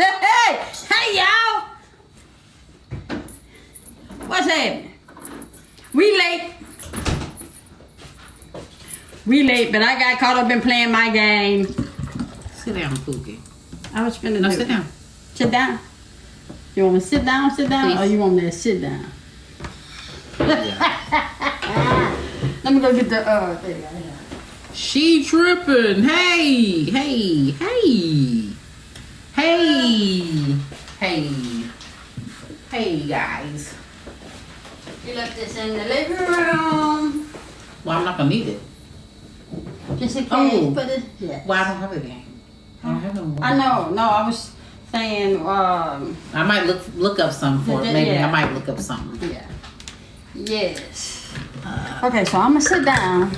Hey, y'all. What's happening? We late, but I got caught up in playing my game. Sit down, Pookie. I was finna No, sit down. Sit down. You want me to sit down, Please. or you want me to sit down? Yeah. Let me go get the thing. She tripping. Hey, guys. We left this in the living room. Well, I'm not gonna need it. Just in case, Oh. but it, yeah. Well, I don't have it again. I don't have no more. I know. No, I was saying, I might look up something for it. Maybe Yeah. I might look up something. yeah. Yes. Okay, so I'm gonna sit down.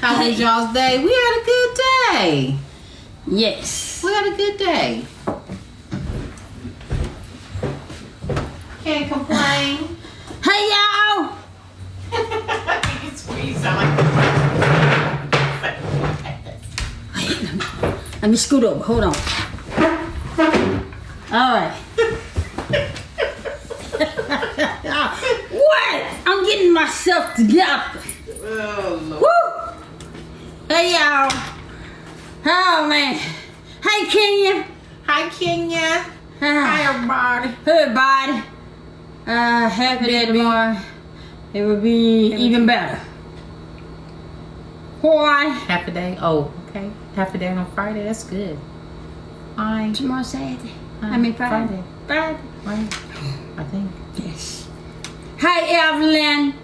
How was y'all's day? We had a good day. Yes. We had a good day. Can't complain. Hey, y'all. You sound like Let me scoot over. Hold on. All right. What? I'm getting myself together. Oh, Lord. Woo! Hey, y'all. Oh, man. Hey, Kenya. Hi, Kenya. Hi, Hi, everybody. everybody. Happy day tomorrow. It will be even better. Why? Half a day. Oh, okay. Half a day on Friday. That's good. Fine. Tomorrow Saturday. Friday. Friday. Right. I think. Yes. Hi, Evelyn.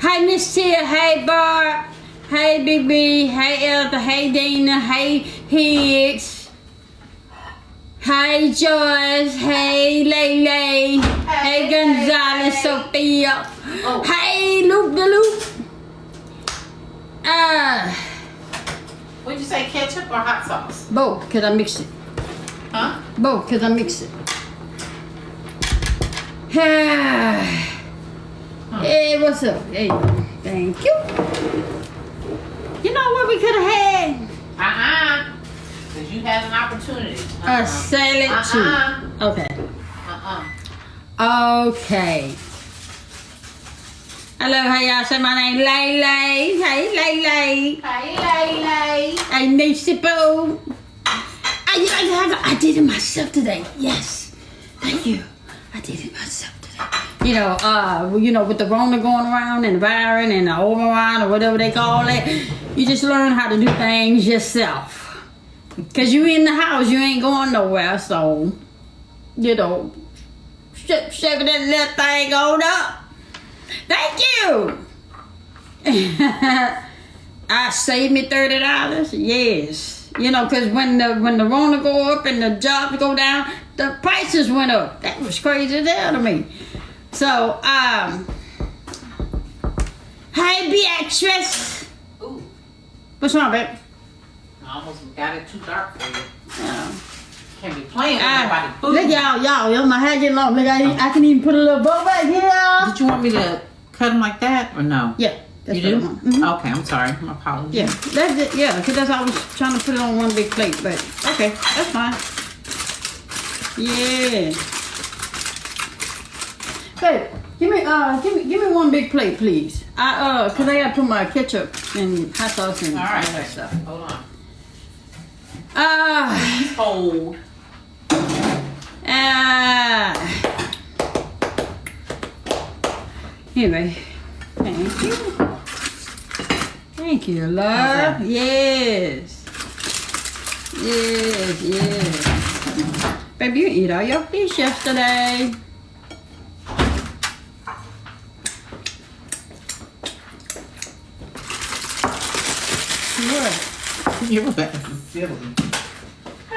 Hi, Miss Tia. Hey, Barb. Hey, Big B. Hey, Elder. Hey, Dana. Hey, Higgs. Hey, Joyce. Hey, Lele. Hey, Gonzalez. Sophia. Oh. Hey, Loop the Loop. Would you say ketchup or hot sauce? Both, because I mix it. Huh? Both, because I mix it. Hey, what's up? There you go. Thank you. You know what we could have had? Because you had an opportunity. A salad too. Okay. Okay. I love how y'all say my name, Lele. Hey, Lele. Hey, Lele. Hey, Nisipo. I did it myself today. Yes. Thank you. I did it myself today. You know, with the Rona going around and the Byron and the Overrun or whatever they call it, you just learn how to do things yourself. Because you in the house, you ain't going nowhere, so, shoving that little thing on up. Thank you. I saved me $30. Yes. Because when the Rona go up and the jobs go down, the prices went up. That was crazy as hell to me. So, hey, Beatrice. Ooh. What's wrong, babe? I almost got it too dark for you. Yeah. Can't be playing with nobody. Food. Look, y'all, my hair getting long. Look, I can even put a little bow back here. Did you want me to cut them like that or no? Yeah. That's You do? what I want. Mhm. Okay, I'm sorry. My apologies. Yeah, that's it. Yeah, because that's how I was trying to put it on one big plate. But okay, that's fine. Yeah. Babe, give me one big plate, please. Cause I gotta put my ketchup and hot sauce and All right. all that stuff. Hold on. Please hold. Anyway, thank you. Thank you, love. Yes. Baby, you eat all your fish yesterday. What? You're silly.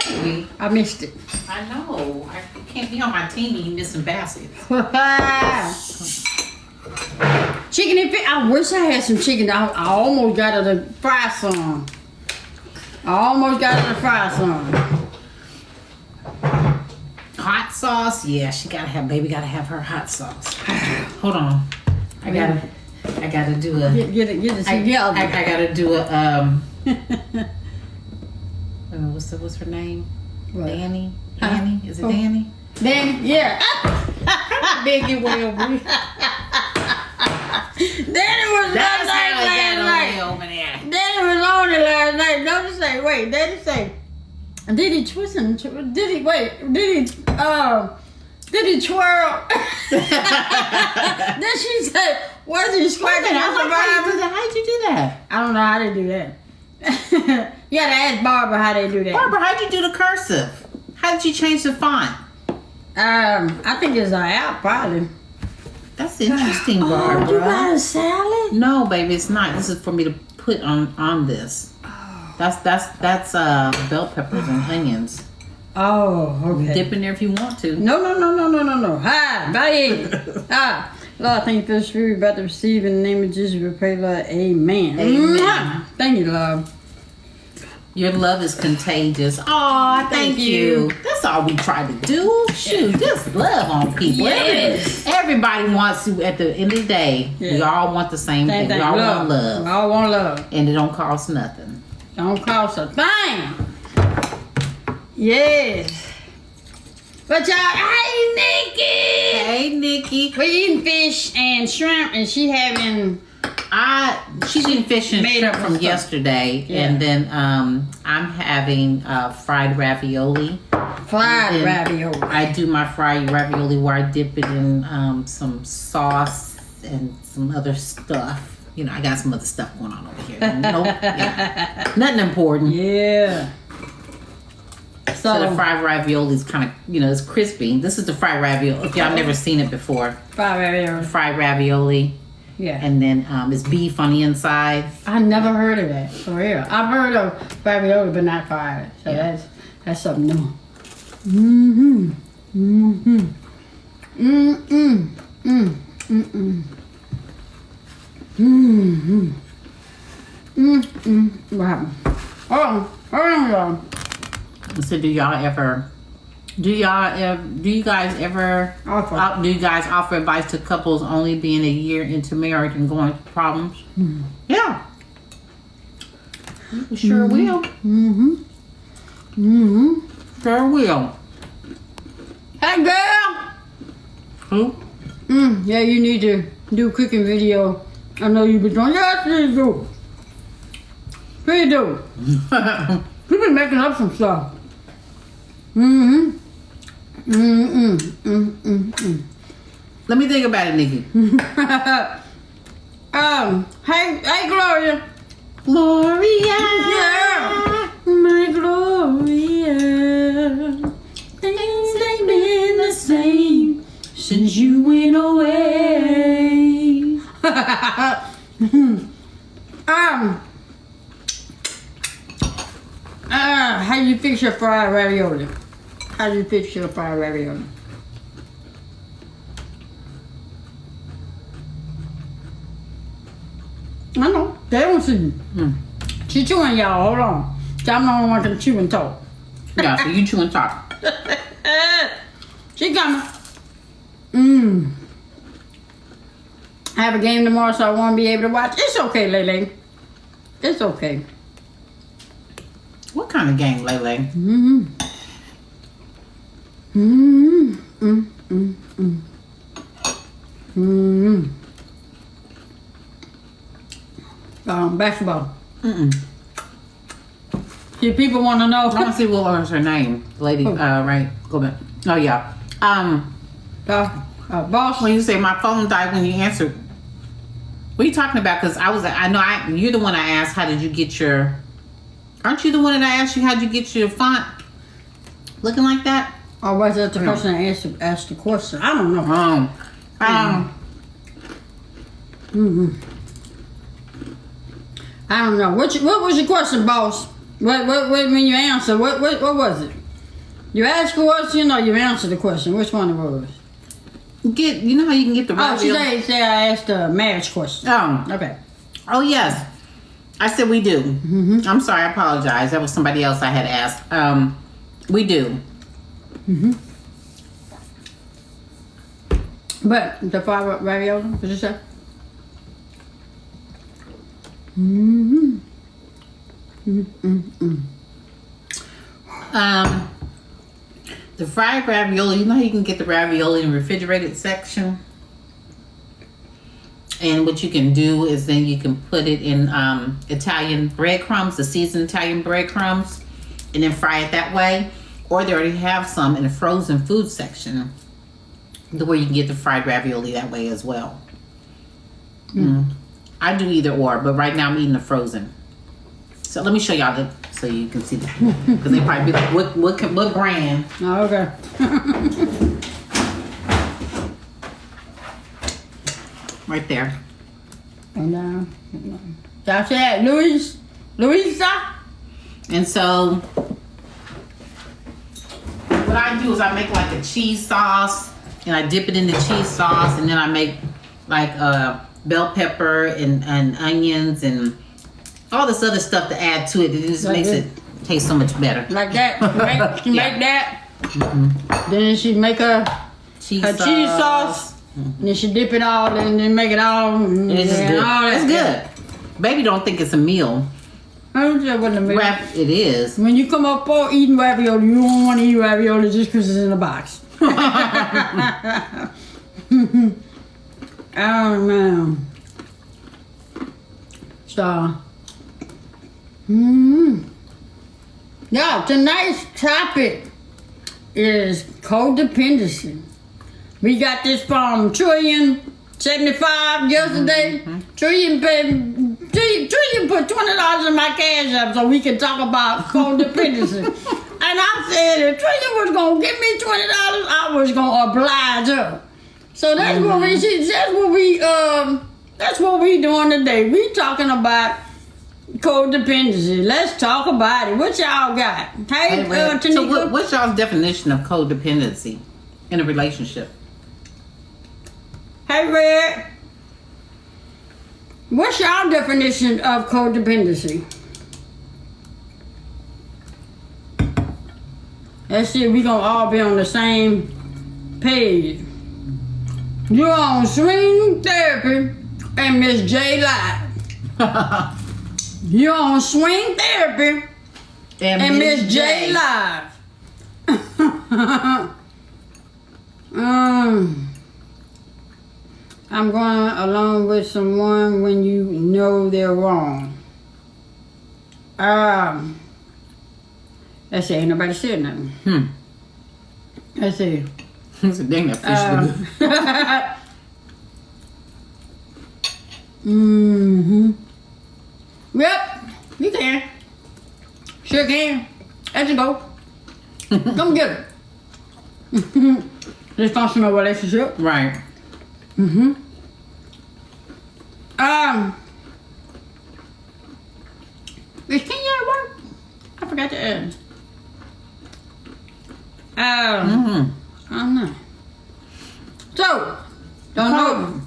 Hey, I missed it. I know. I can't be on my team and you missing baskets. Chicken and fish. I wish I had some chicken. I almost got her to fry some. Hot sauce? Yeah, baby gotta have her hot sauce. Hold on. I gotta do a Get it together. I gotta do a what's her name? What? Danny? Huh? Danny? Is it Oh. Danny? Danny, yeah. Big it will be. Danny was That's last how it night. got away over there. Danny was lonely last night. Don't say, wait, Danny say, did he twist and did he twirl? Then she said, was he scratching How on survivor? did you do that? I don't know how they do that. You gotta ask Barbara how they do that. Barbara, how'd you do the cursive? How did you change the font? I think it's an app probably. That's interesting, Oh, Barbara. you got a salad? No, baby, it's not. This is for me to put on this. Oh. That's bell peppers and onions. Oh, okay. Dip in there if you want to. No. Hi, bye. Hi. Lord, thank you for this food about to receive in the name of Jesus. We pray, Lord. Amen. Amen. Mwah. Thank you, Lord. Your love is contagious. Aw, thank you. That's all we try to do. Shoot, just love on people. Yes. Everybody wants to, at the end of the day, we Yeah. all want the same thing. We all want We love. all want love. And it don't cost nothing. Don't cost a thing. Yes. But y'all, hey, Nikki. Hey, Nikki. We're eating fish and shrimp, and she having. She's eating fish and Made shrimp up from stuff. yesterday. Yeah. And then I'm having fried ravioli. Fried And ravioli. I do my fried ravioli where I dip it in some sauce and some other stuff. You know, I got some other stuff going on over here. Nope. Yeah. Nothing important. Yeah. So the fried ravioli is kind of, it's crispy. This is the fried ravioli. If y'all never seen it before. Fried ravioli. Fried ravioli. Yeah. And then it's beef on the inside. I never heard of that, for real. I've heard of ravioli, but not fried. So Yeah. that's something new. Mm-hmm. Mm-hmm. Mm-mm. Mm. Mm-mm. Mm-hmm. Mm-mm. What happened? Hold on, y'all. So do you guys ever do you guys offer advice to couples only being a year into marriage and going through problems? Mm. Yeah. We sure will. Mm-hmm. Mm-hmm. Sure will. Hey, girl! Who? Yeah, you need to do a cooking video. I know you've been doing. Yes, please do. Please do. You've been making up some stuff. Mm-hmm. Mm-mm. Mm-mm. Let me think about it, Nikki. Hey, Gloria. Gloria. Yeah. My Gloria. Things ain't been the same since you went away. How you fix your fried ravioli? How do you fix your fried ravioli? I know. They don't see you. She chewing, y'all. Hold on. I'm the only one can chew and talk. Yeah, so you chew and talk. She coming. I have a game tomorrow, so I won't be able to watch. It's okay, Lele. It's okay. What kind of game, Lele? Mm-hmm. Mm-hmm. Mm-hmm. Mm-hmm. Basketball. See, people want to know. I want to see what was her name. Lady, right? Go back. Oh, yeah. Boss. When you say my phone died when you answered, what are you talking about? Because you're the one I asked, how did you get your, aren't you the one that I asked you, how'd you get your font looking like that? Or was that the person that asked the question? I don't know. I don't know. What was your question, boss? What when you answer? What was it? You asked a question or you answered the question? Which one it was? You know how you can get the She ravioli? said I asked a marriage question. Okay. Oh, yes. I said we do. I'm sorry, I apologize. That was somebody else I had asked. We do. But the fried ravioli, what you say? The fried ravioli, you know how you can get the ravioli in the refrigerated section? And what you can do is then you can put it in Italian breadcrumbs, the seasoned Italian breadcrumbs, and then fry it that way. Or they already have some in the frozen food section where you can get the fried ravioli that way as well. I do either or, but right now I'm eating the frozen. So let me show y'all so you can see because they probably be like, what brand? Oh, okay. Right there. And that's it, Louisa. And so what I do is I make like a cheese sauce, and I dip it in the cheese sauce, and then I make like bell pepper and onions and all this other stuff to add to it. It just Like makes this? it taste so much better. Like that. She make that. Then she make her Cheese cheese sauce. And then she dip it all and then make it all. And It's just good. all that. It's good. Baby don't think it's a meal. I don't care what the meal. It is. When you come up for eating ravioli, you don't want to eat ravioli just because it's in a box. Oh man. So. Yeah, tonight's topic is codependency. We got this from Trillion75 yesterday. Trillion put $20 in my cash app so we can talk about codependency. And I said if Trillion was gonna give me $20, I was gonna oblige her. So that's what we doing today. We talking about codependency. Let's talk about it. What y'all got? Hey, Tanika. So what's y'all's definition of codependency in a relationship? Hey, Red. What's your definition of codependency? Let's see if we gonna all be on the same page. You're on swing therapy and Miss J Live. You're on swing therapy and Miss J Live. I'm going along with someone when you know they're wrong. Let's see, ain't nobody said nothing. Let's see. It's a dang that fish. Yep, you can. Sure can. Let's go. Come get it. Dysfunctional relationship. Right. Is Kenya at work? I forgot to ask. I don't know. So, don't know.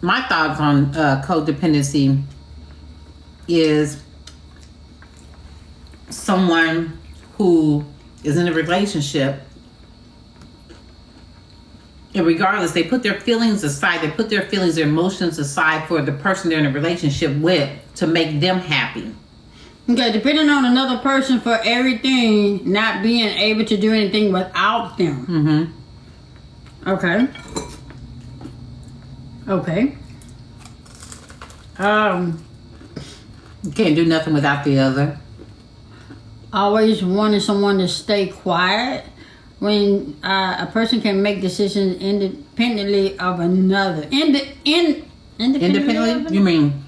My thoughts on codependency is someone who is in a relationship, and regardless, they put their feelings aside, they put their feelings, their emotions aside for the person they're in a relationship with to make them happy. Okay, depending on another person for everything, not being able to do anything without them. Okay. You can't do nothing without the other. Always wanting someone to stay quiet when a person can make decisions independently of another. Independently? You mean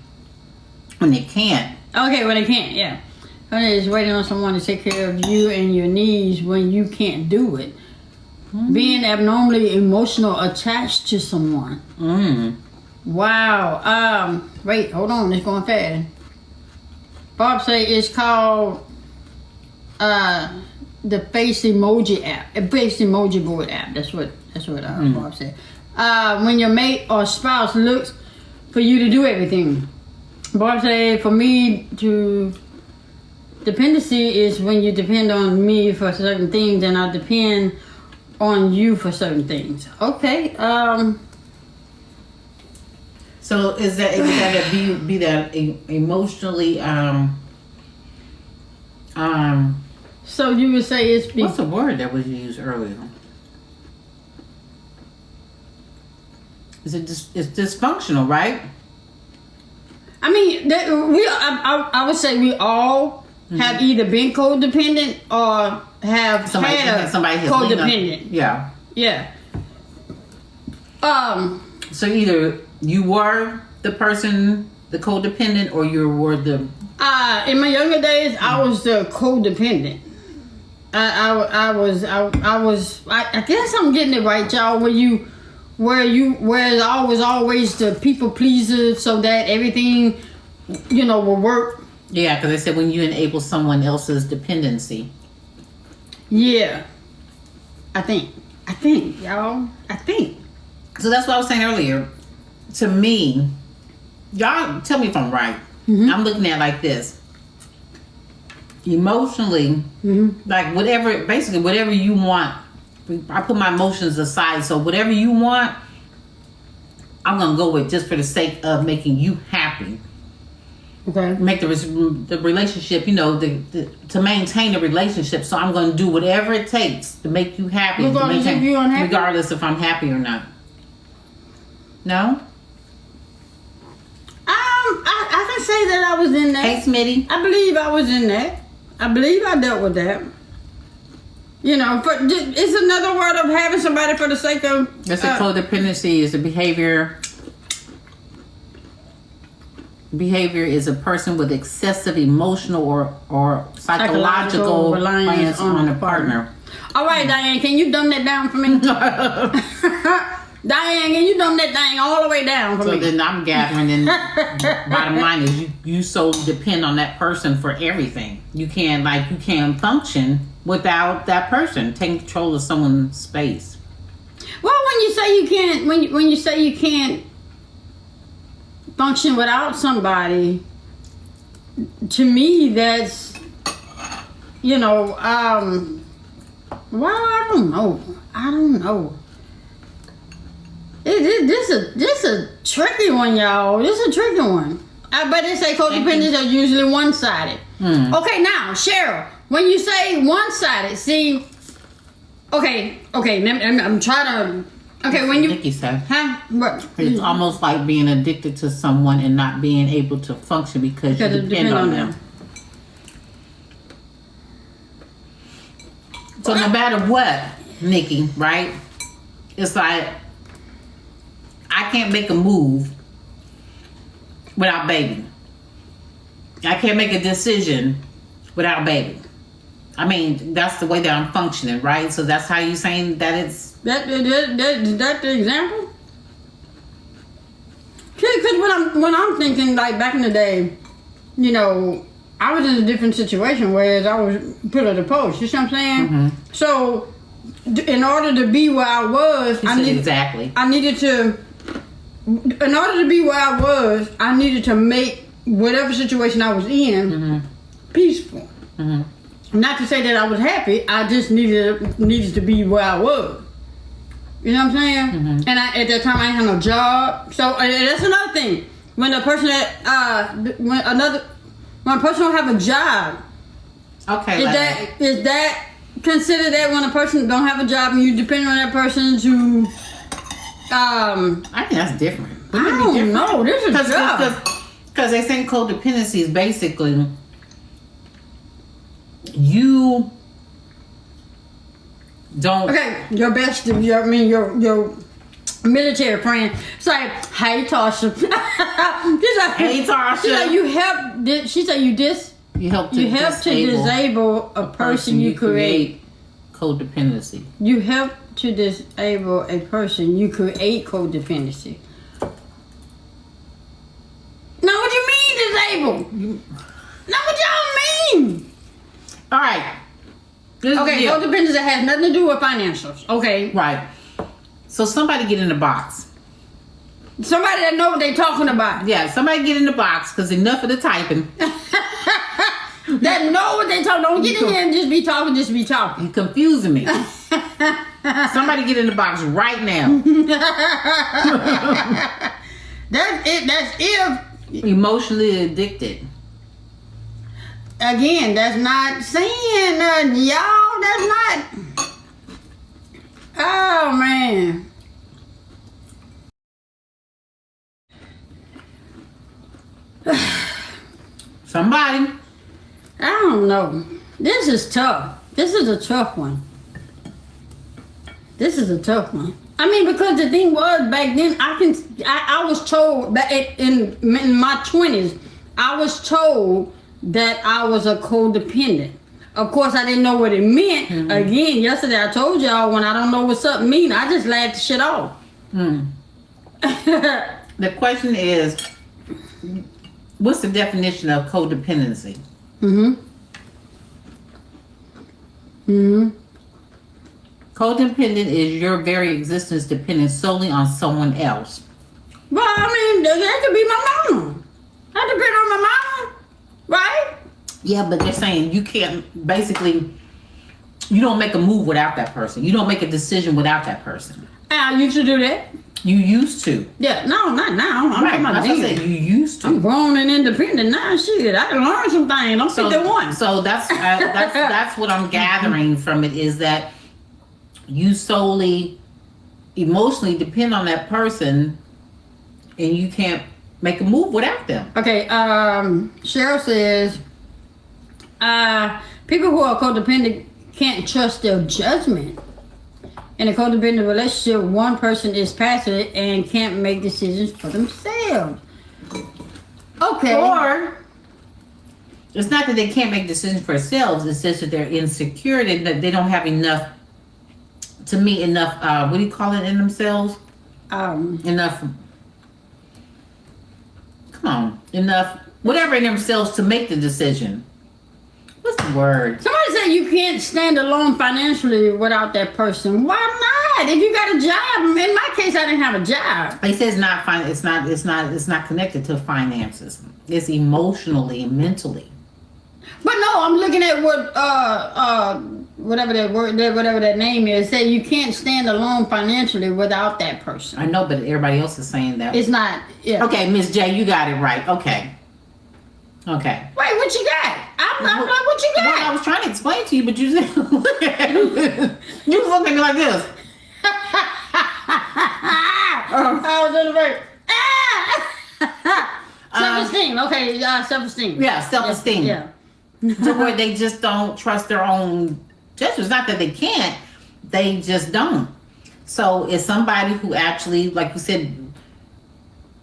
when they can't? Okay, when they can't, yeah. When they're just waiting on someone to take care of you and your needs when you can't do it. Being abnormally emotional attached to someone. Wow. Wait, hold on, it's going fast. Bob say it's called the face emoji app, a face emoji board app. That's what Bob said. When your mate or spouse looks for you to do everything. Bob said for me to dependency is when you depend on me for certain things and I depend on you for certain things. Okay. So is that be that emotionally So you would say it's What's the word that was used earlier? It's dysfunctional, right? I mean, I would say we all have either been codependent or have had somebody codependent. Yeah. Yeah. So either you were the person, the codependent, or you were the. In my younger days, I was the codependent. I guess I'm getting it right, y'all. Where I was always the people pleaser, so that everything, will work. Yeah, because they said when you enable someone else's dependency. Yeah. I think, y'all. I think. So that's what I was saying earlier. To me, y'all tell me if I'm right. Mm-hmm. I'm looking at it like this. Emotionally, like whatever you want. I put my emotions aside. So whatever you want, I'm going to go with just for the sake of making you happy. Okay. Make the relationship, to maintain the relationship. So I'm going to do whatever it takes to make you happy. Regardless if you're unhappy? Regardless if I'm happy or not. No? I can say that I was in that. Hey, Smitty. I believe I was in that. I believe I dealt with that. It's another word of having somebody for the sake of... That's a codependency is a behavior. Behavior is a person with excessive emotional or psychological reliance on a partner. All right, Diane, can you dumb that down for me? Diane, can you dumb that thing all the way down for me? So then I'm gathering, and bottom line is you so depend on that person for everything. You can't function without that person taking control of someone's space. Well, when you say you can't, when you say you can't function without somebody, to me that's, well, I don't know. This a tricky one, y'all. This is a tricky one. I bet they say codependents are usually one-sided. Okay, now, Cheryl, when you say one-sided, see, okay, I'm trying to, okay, when you, Nikki said, what? It's almost like being addicted to someone and not being able to function because you depend on them. So no matter what, Nikki, right? It's like, I can't make a move without baby. I can't make a decision without baby. I mean, that's the way that I'm functioning, right? So that's how you saying that it's... That the example? Because when I'm thinking, like, back in the day, I was in a different situation, whereas I was put at the post. You see what I'm saying? Mm-hmm. So, in order to be where I was, in order to be where I was, I needed to make whatever situation I was in peaceful. Mm-hmm. Not to say that I was happy, I just needed to be where I was. You know what I'm saying? Mm-hmm. And at that time I didn't have no job. So that's another thing. When a person when a person don't have a job, okay, is that considered that when a person don't have a job and you depend on that person to I think that's different. I don't know. This is because they think codependency is basically you don't. Okay, your best. Your military friend. It's like, hey Tasha. She's like, hey Tasha. She's like, you help. She said you help to disable a person you create codependency. You help to disable a person, you create codependency. Now, what you mean disable? Now, what y'all mean? All right. Okay, codependency has nothing to do with financials. Okay. Right. So somebody get in the box. Somebody that know what they talking about. Yeah, somebody get in the box, because enough of the typing. That know what they talking. Don't get in here and just be talking. You're confusing me. Somebody get in the box right now. That's it. That's if emotionally addicted. again, that's not saying y'all. That's not. Oh man. Somebody. I don't know. This is tough. This is a tough one. This is a tough one. I mean, because the thing was back then, I was told that in my 20s, I was told that I was a codependent. Of course, I didn't know what it meant. Mm-hmm. Again, yesterday I told y'all when I don't know what something mean, I just laughed the shit off. The question is, what's the definition of codependency? Codependent is your very existence dependent solely on someone else. Well, I mean, that could be my mom. I depend on my mom, right? Yeah, but they're saying you can't, basically, you don't make a move without that person. You don't make a decision without that person. I used to do that. You used to. Yeah, no, not now. I'm right, that's what I said. You used to. I'm grown and independent now. Shit, I can learn some things. I'm 51. So that's what I'm gathering from it, is that you solely emotionally depend on that person and you can't make a move without them. Okay, Cheryl says people who are codependent can't trust their judgment. In a codependent relationship, one person is passive and can't make decisions for themselves. Okay. Or it's not that they can't make decisions for themselves, it's just that they're insecure, that they don't have enough, to me, enough, what do you call it in themselves? Enough, whatever in themselves to make the decision. What's the word? Somebody said you can't stand alone financially without that person. Why not? If you got a job, in my case, I didn't have a job. It says it's not connected to finances. It's emotionally and mentally. But no, I'm looking at what whatever that name is. Say you can't stand alone financially without that person. I know, but everybody else is saying that. It's not. Yeah. Okay, Miss J, you got it right. Okay. Wait, what you got? I'm like, what you got? Well, I was trying to explain to you, but you said you was looking at me like this. I was in the break. Self-esteem. Okay, self-esteem. Yeah, self-esteem. Yeah. To where they just don't trust their own judgments. Not that they can't, they just don't. So it's somebody who actually, like you said,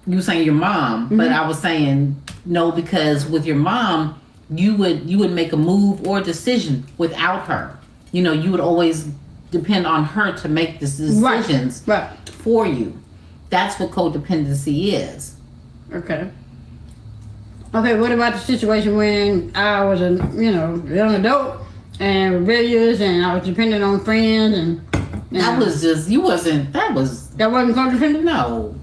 you were saying your mom, but I was saying no, because with your mom, you would make a move or a decision without her. You know, you would always depend on her to make decisions for you. That's what codependency is. Okay, what about the situation when I was a young adult and rebellious and I was dependent on friends and that was just that wasn't codependent? No.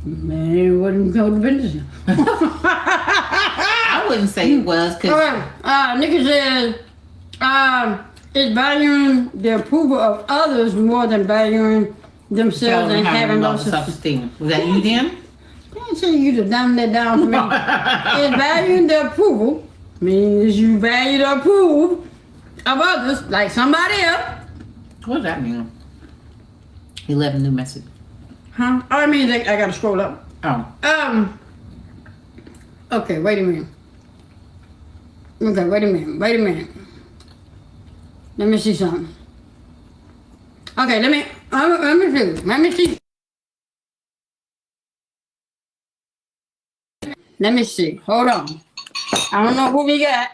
Man, it wasn't codependent. I wouldn't say it was. Nikki says, it's valuing the approval of others more than valuing themselves and having low self-esteem. Was that you then? I didn't say you to dumb that down for me. It's valuing the approval means you value the approval of others, like somebody else. What does that mean? 11 new message. Huh? Oh, I mean, I gotta scroll up. Oh. Okay, wait a minute. Let me see something. Okay, let me see. Let me see. Hold on. I don't know who we got.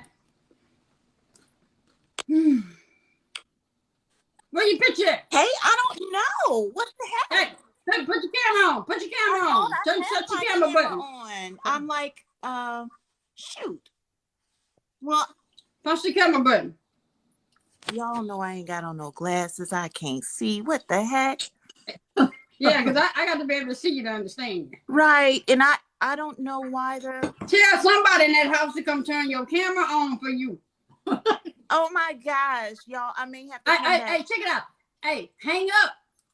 Where your picture at? Hey, I don't know. What the heck? Hey, put your camera on. Put your camera on. Shut your camera button on. I'm like, shoot. Well, push the camera button. Y'all know I ain't got on no glasses. I can't see. What the heck? Yeah, because I got to be able to see you to understand you. Right, and I don't know why they're... Tell somebody in that house to come turn your camera on for you. Oh my gosh, y'all! I may have to. Hey, check it out. Hey, hang up,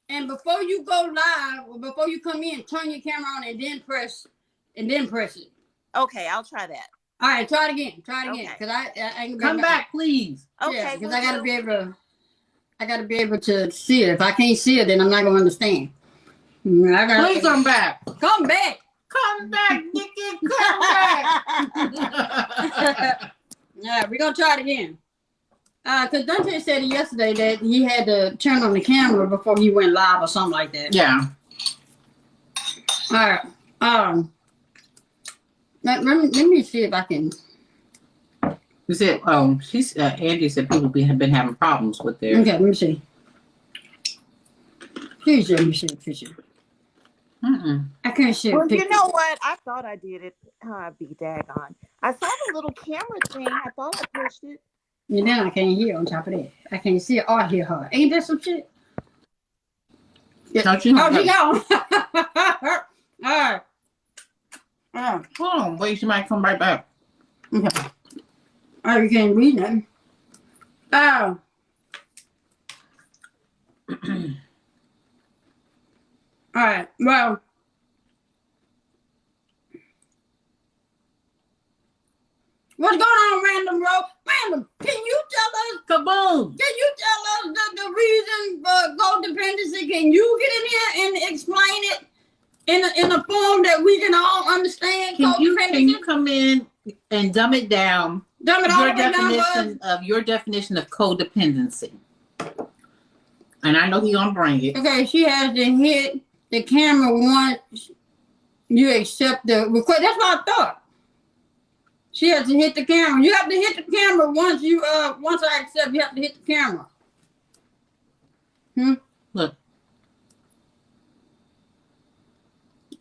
and before you go live, or before you come in, turn your camera on, and then press it. Okay, I'll try that. All right, try it again. Try it again, Okay. cause I ain't Come back, please. Okay. Yeah, because we'll I gotta do- be able to. I gotta be able to see it. If I can't see it, then I'm not gonna understand. I gotta, Please come back. come back. Come back, Nikki. Come back. Yeah, we're gonna try it again. Cause Dante said yesterday that he had to turn on the camera before he went live or something like that. Yeah. All right. Let me see if I can. You said, she's Andy said people have been having problems with their. Okay, let me see. Please let me see the picture. I can't see Well, a picture. you know what? I thought I did it. Be daggone. I saw the little camera thing. I thought I pushed it. And then I can't hear on top of that. I can't see it or hear her. Ain't that some shit? Yeah. Don't you Oh, she gone. All right. Hold on, wait, she might come right back. Okay. Oh, you can't read nothing. Oh. All right. Well. What's going on, Random Road? Random, can you tell us? Kaboom! Can you tell us the reason for codependency? Can you get in here and explain it in a form that we can all understand? Can you come in and dumb it down? Dumb it all the way down. Your definition of codependency. And I know he gonna bring it. Okay, she has to hit the camera once you accept the request. That's what I thought. She has to hit the camera. You have to hit the camera once you once I accept. You have to hit the camera. Look.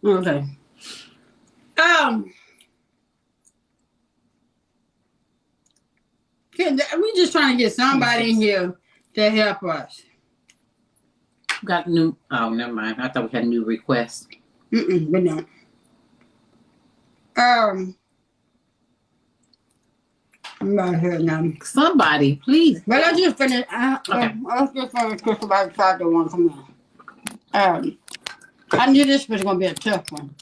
Okay. We just trying to get somebody in here to help us. Got new. Oh, never mind. I thought we had a new request. We don't. I'm not here now. Somebody, please. Well, let's just finish. Okay. Let's just finish Crystal by the side one. Come on. I knew this was gonna be a tough one.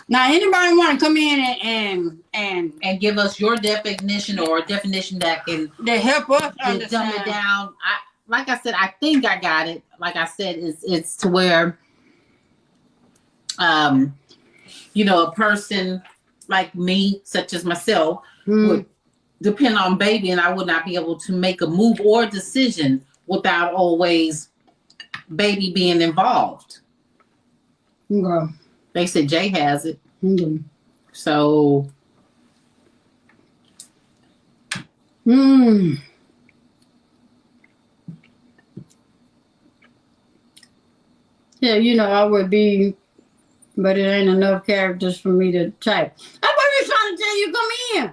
Now, anybody want to come in and give us your definition or a definition that can help us dumb understand it down? Like I said, I think I got it. Like I said, it's to where, a person like me, such as myself, would depend on baby, and I would not be able to make a move or decision without always baby being involved. Okay. They said Jay has it. So. Yeah, I would be, but it ain't enough characters for me to type. I was just trying to tell you, come in.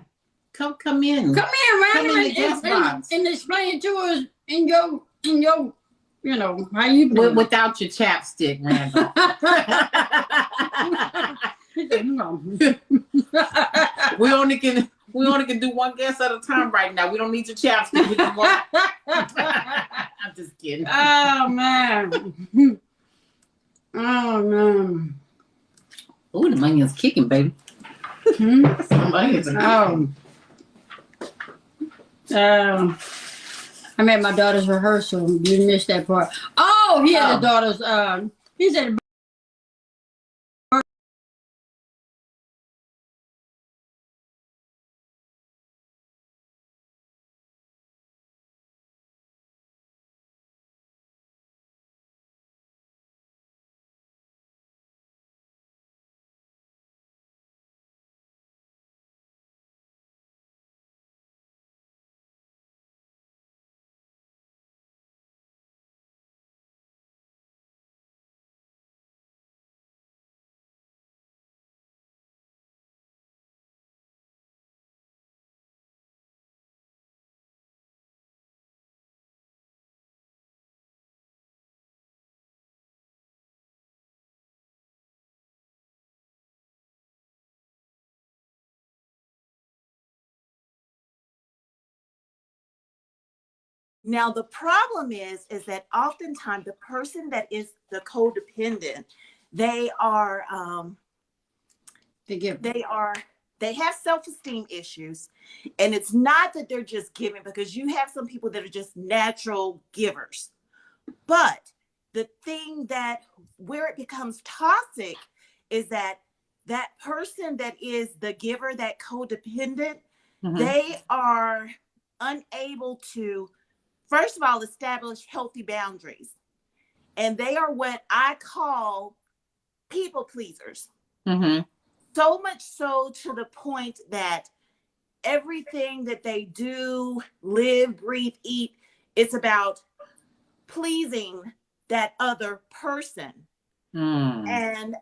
Come in. Come in, Random, Come in the guest box. and explain it to us in your how you do without your chapstick, Randall. we only can do one guest at a time right now. We don't need your chapstick. We can work. I'm just kidding. Oh man. Oh no. Oh, the money is kicking, baby. The money is I'm at my daughter's rehearsal. You missed that part. Oh, he had his daughter's. He said. Now, the problem is that oftentimes the person that is the codependent, they are they have self-esteem issues, and it's not that they're just giving, because you have some people that are just natural givers. But the thing that where it becomes toxic is that that person that is the giver, that codependent, they are unable to, first of all, establish healthy boundaries. And they are what I call people pleasers. So much so to the point that everything that they do, live, breathe, eat, it's about pleasing that other person. And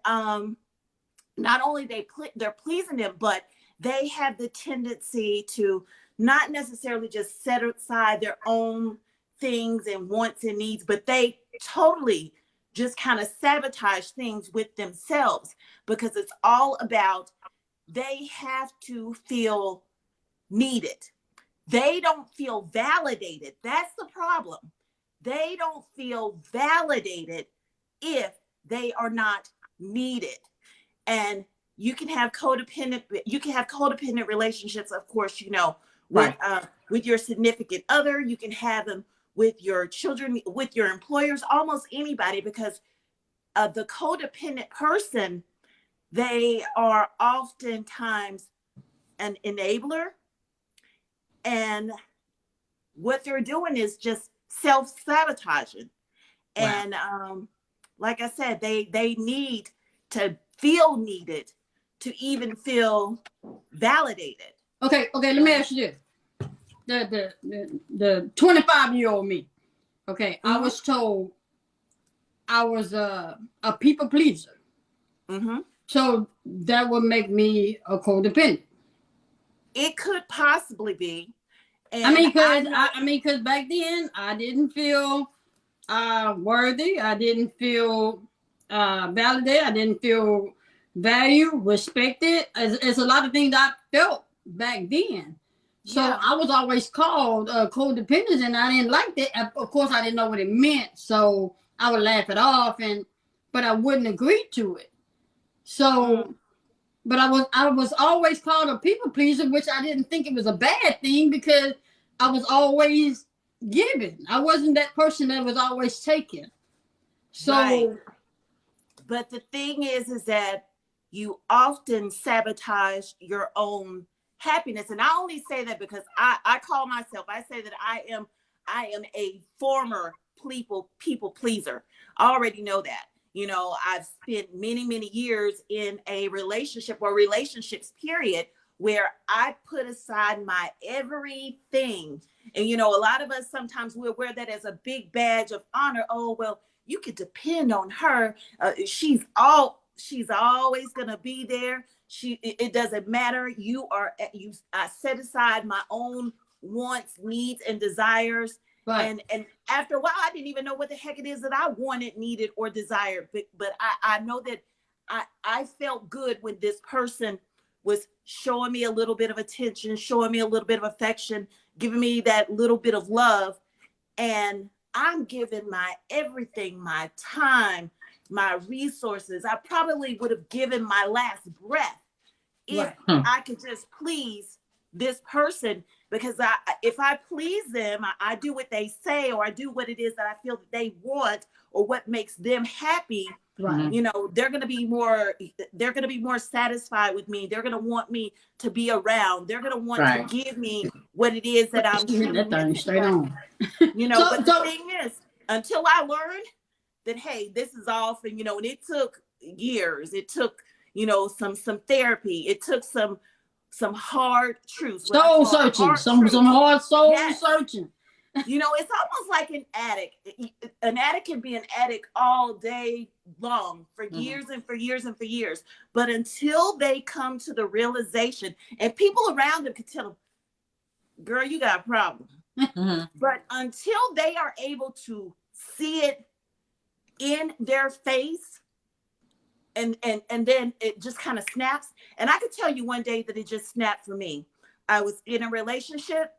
not only they're pleasing them, but they have the tendency to not necessarily just set aside their own things and wants and needs, but they totally just kind of sabotage things with themselves, because it's all about they have to feel needed. They don't feel validated. That's the problem. They don't feel validated if they are not needed. And you can have codependent relationships, of course, you know, with your significant other. You can have them with your children, with your employers, almost anybody, because the codependent person, they are oftentimes an enabler. And what they're doing is just self-sabotaging. And like I said, they need to feel needed to even feel validated. Okay, let me ask you this. The 25-year-old me, okay, I was told I was a people pleaser. So that would make me a codependent. It could possibly be. And I mean, because back then I didn't feel worthy. I didn't feel validated. I didn't feel valued, respected. It's a lot of things I felt back then. So I was always called codependent, and I didn't like that. Of course, I didn't know what it meant, so I would laugh it off, but I wouldn't agree to it. So, but I was always called a people pleaser, which I didn't think it was a bad thing, because I was always giving. I wasn't that person that was always taking. So, but the thing is that you often sabotage your own happiness. And I only say that because I call myself, I say that I am a former people pleaser. I already know that. You know, I've spent many years in a relationship or relationships period where I put aside my everything. And, you know, a lot of us sometimes we'll wear that as a big badge of honor. Oh, well, you could depend on her. She's always going to be there. It doesn't matter. I set aside my own wants, needs, and desires. And after a while, I didn't even know what the heck it is that I wanted, needed, or desired. But I know that I felt good when this person was showing me a little bit of attention, showing me a little bit of affection, giving me that little bit of love. And I'm giving my everything, my time, my resources. I probably would have given my last breath if I could just please this person, because if I please them, I do what they say, or I do what it is that I feel that they want, or what makes them happy. You know, they're going to be more satisfied with me. They're going to want me to be around. They're going to want to give me what it is that I'm truly missing. You know, but the thing is, until I learned that, hey, this is all for, you know, and it took years. It took, you know, some therapy. It took some hard truths. Soul searching. Some hard soul searching. You know, it's almost like an addict. An addict can be an addict all day long for years and for years and for years. But until they come to the realization, and people around them can tell them, girl, you got a problem. But until they are able to see it in their face, and then it just kind of snaps. And I could tell you one day that it just snapped for me. I was in a relationship,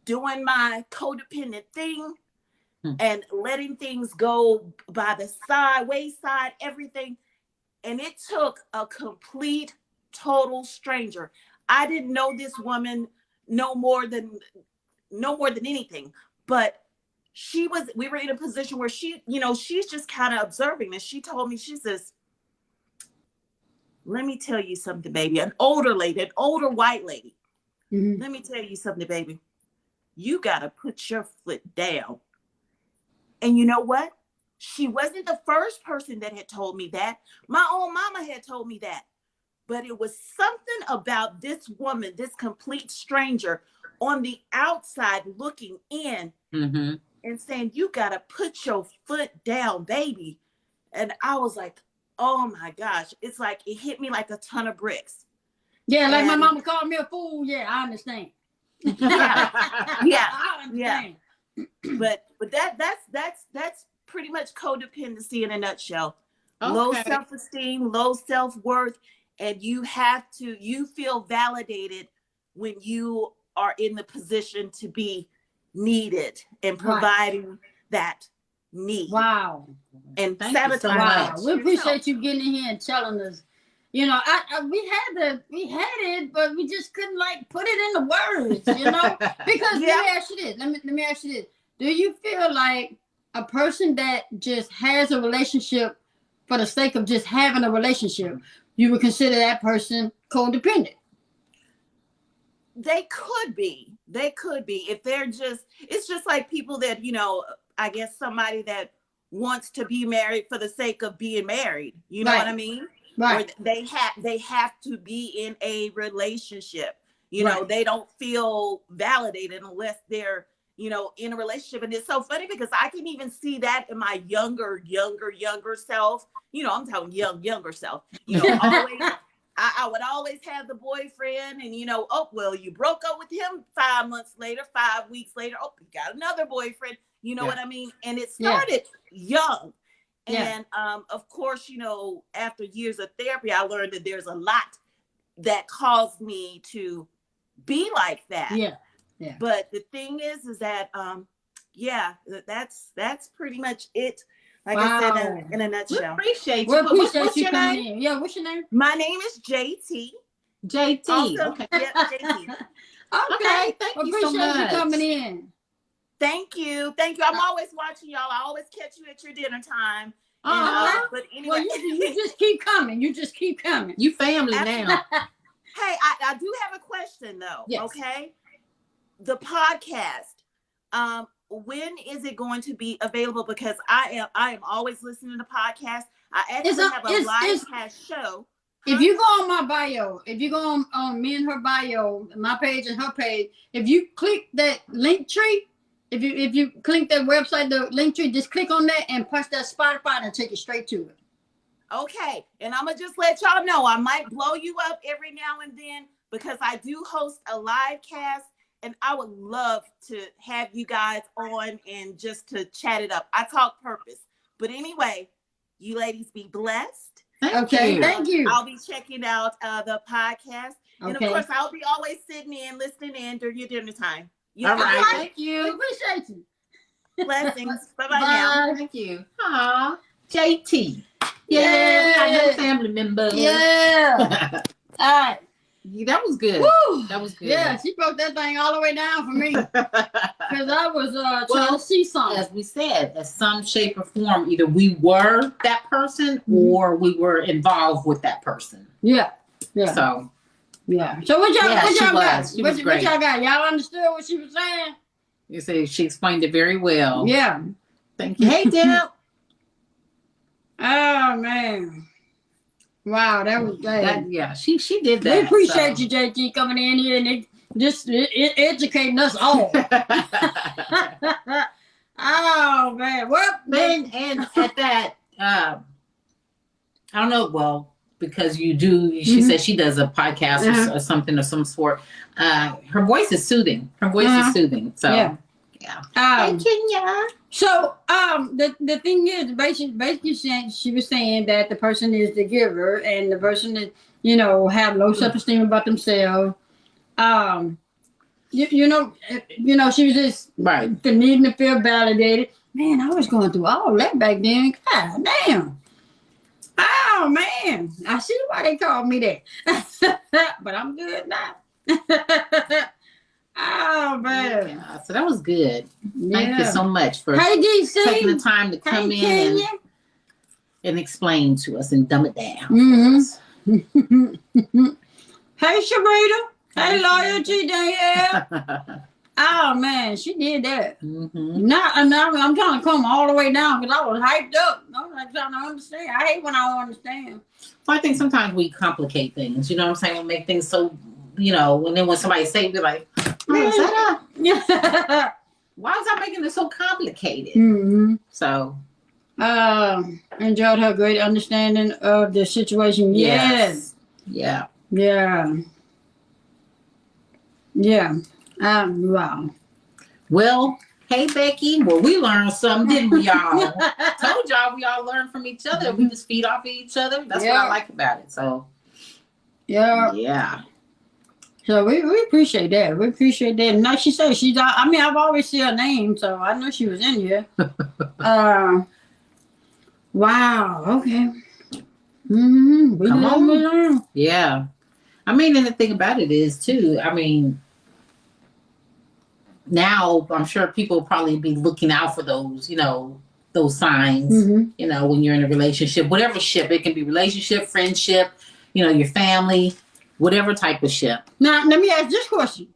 doing my codependent thing, and letting things go by the wayside, everything. And it took a complete total stranger. I didn't know this woman no more than anything, but we were in a position where she, she's just kind of observing. And she told me, she says, let me tell you something, baby. An older lady, an older white lady. Mm-hmm. Let me tell you something, baby. You got to put your foot down. And you know what? She wasn't the first person that had told me that. My own mama had told me that. But it was something about this woman, this complete stranger on the outside looking in Mm-hmm. and saying, you got to put your foot down, baby. And I was like, oh my gosh. It's like it hit me like a ton of bricks. Yeah, like my mama called me a fool. Yeah, I understand. Yeah. I understand. But that's pretty much codependency in a nutshell. Okay. Low self-esteem, low self-worth, and you feel validated when you are in the position to be needed and providing that need. Wow. And sabotage. So wow. We appreciate you getting in here and telling us. We had it, but we just couldn't put it in the words, Because let me ask you this. Do you feel like a person that just has a relationship for the sake of just having a relationship, you would consider that person codependent? They could be. If they're it's just like people that, I guess somebody that wants to be married for the sake of being married. You know what I mean? Right. Or they have to be in a relationship. They don't feel validated unless they're, in a relationship. And it's so funny because I can even see that in my younger self. I'm talking younger self. Always, I would always have the boyfriend and, oh, well, you broke up with him 5 months later, 5 weeks later. Oh, you got another boyfriend. You know what I mean? And it started young. And of course, after years of therapy, I learned that there's a lot that caused me to be like that. Yeah. But the thing is that, that's pretty much it. Like I said, in a nutshell. We appreciate you. We appreciate what's you your coming name? in. Yeah, what's your name? My name is JT. JT. Also, okay. Yeah, JT. Okay. Thank you so much. Appreciate you coming in. Thank you. I'm always watching y'all. I always catch you at your dinner time. But anyway, well, you just keep coming. You family now. Hey, I do have a question though. Yes. Okay. The podcast. When is it going to be available? Because I am always listening to podcasts. I actually have a live cast show. If you go on my bio, if you go on me and her bio, my page and her page, if you click that link tree, if you click that website, the link tree, just click on that and punch that Spotify and take you straight to it. Okay. And I'm going to just let y'all know, I might blow you up every now and then because I do host a live cast and I would love to have you guys on and just to chat it up. I talk purpose. But anyway, you ladies be blessed. Thank you. I'll be checking out the podcast. And of course, I'll be always sitting in, listening in during your dinner time. All right. Thank you. We appreciate you. Blessings. Bye-bye now. Thank you. Aw. JT. Yeah. We got your family member. Yeah. All right. That was good. Woo. That was good. Yeah, she broke that thing all the way down for me. Because I was trying to see something. As we said, in some shape or form, either we were that person or we were involved with that person. Yeah. So. Yeah. So what y'all got? What y'all got? Y'all understood what she was saying? You see, she explained it very well. Yeah. Thank you. Hey, Deb. Oh, man. Wow, that was good. Yeah, she did that. We appreciate you, JT, coming in here and just educating us all. Oh, man. Well, then, and at that, I don't know, well, because you do, she said she does a podcast or something of some sort. Her voice is soothing. Is soothing. So, yeah. Hey, Kenya. So, the thing is, basically she was saying that the person is the giver and the person that, have low self-esteem about themselves. She was just needing to feel validated. Man, I was going through all that back then. God damn. Oh man, I see why they called me that. But I'm good now. Oh man. Yeah, so that was good. Thank you Yeah. so much for Hey DC. taking the time to come Hey in Kenya. and explain to us and dumb it down. Mm-hmm. Hey Sharita. Hey Loyalty Danielle. Oh man, she did that. Now I'm trying to come all the way down because I was hyped up. I'm not trying to understand. I hate when I don't understand. So I think sometimes we complicate things. You know what I'm saying? We make things so, and then when somebody say, we're like, oh, is that Yeah. why is that making it so complicated? Mm-hmm. So. Enjoyed her great understanding of the situation. Yes. Yeah. Yeah. Yeah. Wow. Well, hey Becky. Well, we learned something, didn't we, y'all? Told y'all we all learn from each other. We just feed off of each other. That's what I like about it. So. Yeah. Yeah. So we appreciate that. We appreciate that. And like she said, I've always seen her name, so I know she was in here. Wow. Okay. Mm-hmm. We Come on. learn. Yeah. I mean, and the thing about it is too, I mean, now I'm sure people will probably be looking out for those, those signs, when you're in a relationship, whatever ship, it can be relationship, friendship, your family, whatever type of ship. Now, let me ask this question.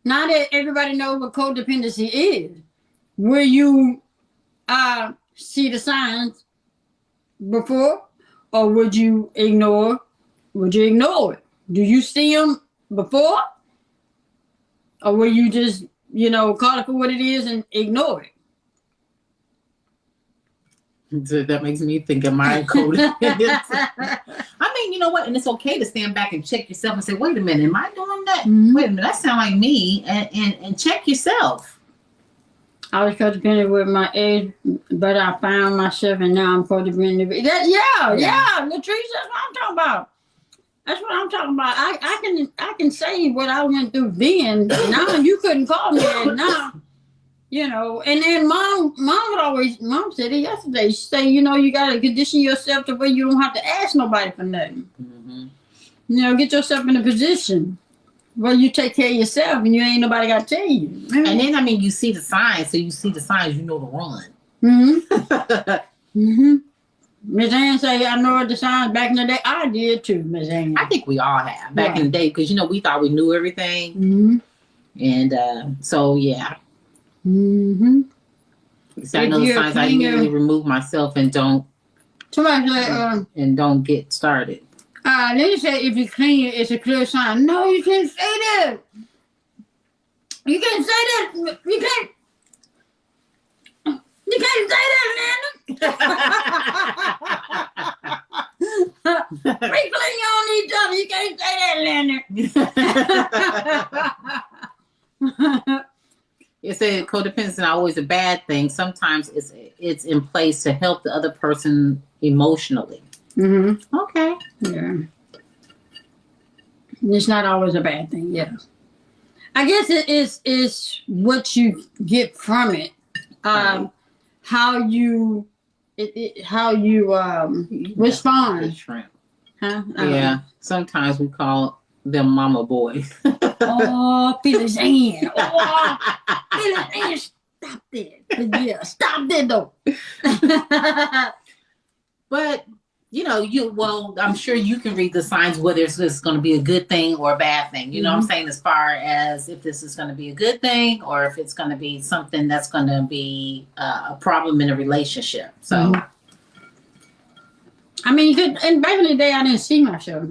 Now that everybody knows what codependency is, will you see the signs before, or would you ignore it? Do you see them before, or will you just call it for what it is and ignore it? So that makes me think of my codependency. I mean, you know what? And it's okay to stand back and check yourself and say, wait a minute, am I doing that? Wait a minute, that sounds like me, and check yourself. I was codependent with my ex, but I found myself, and now I'm codependent. Yeah, Latrice, that's what I'm talking about. That's what I'm talking about. I can say what I went through then. Now you couldn't call me that now. And then mom said it yesterday. She said, you gotta condition yourself to where you don't have to ask nobody for nothing. Get yourself in a position where you take care of yourself and you ain't nobody got to tell you. And then, I mean, you see the signs. So you see the signs, you know to run. Miss Ann say, I know the signs back in the day. I did too, Miss Ann. I think we all have back in the day because, we thought we knew everything. And so, yeah. So I know the signs. I immediately remove myself and don't get started. They say if you clean it, it's a clear sign. No, you can't say that. You can't say that. You can't say that, Leonard. We clean on each other. You can't say that, Leonard. It said codependency is not always a bad thing. Sometimes it's in place to help the other person emotionally. Okay. Yeah. It's not always a bad thing. Yeah. I guess it's what you get from it. How you respond. Huh? Yeah. Sometimes we call them mama boys. Oh, Phyllis Ann. Oh, Phyllis Ann, stop that. Yeah, stop that though. But I'm sure you can read the signs whether it's going to be a good thing or a bad thing. You know what I'm saying? As far as if this is going to be a good thing or if it's going to be something that's going to be a problem in a relationship. So, I mean, and back in the day, I didn't see myself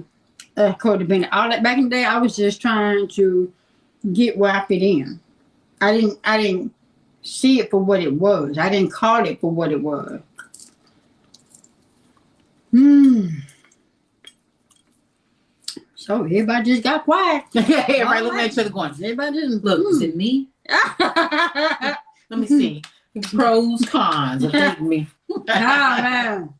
codependent. Back in the day, I was just trying to get where I fit in. I didn't see it for what it was. I didn't call it for what it was. So everybody just got quiet. Everybody looking at each other going, everybody just look, is it me? Let me see. Pros, cons of dating me. Oh, man.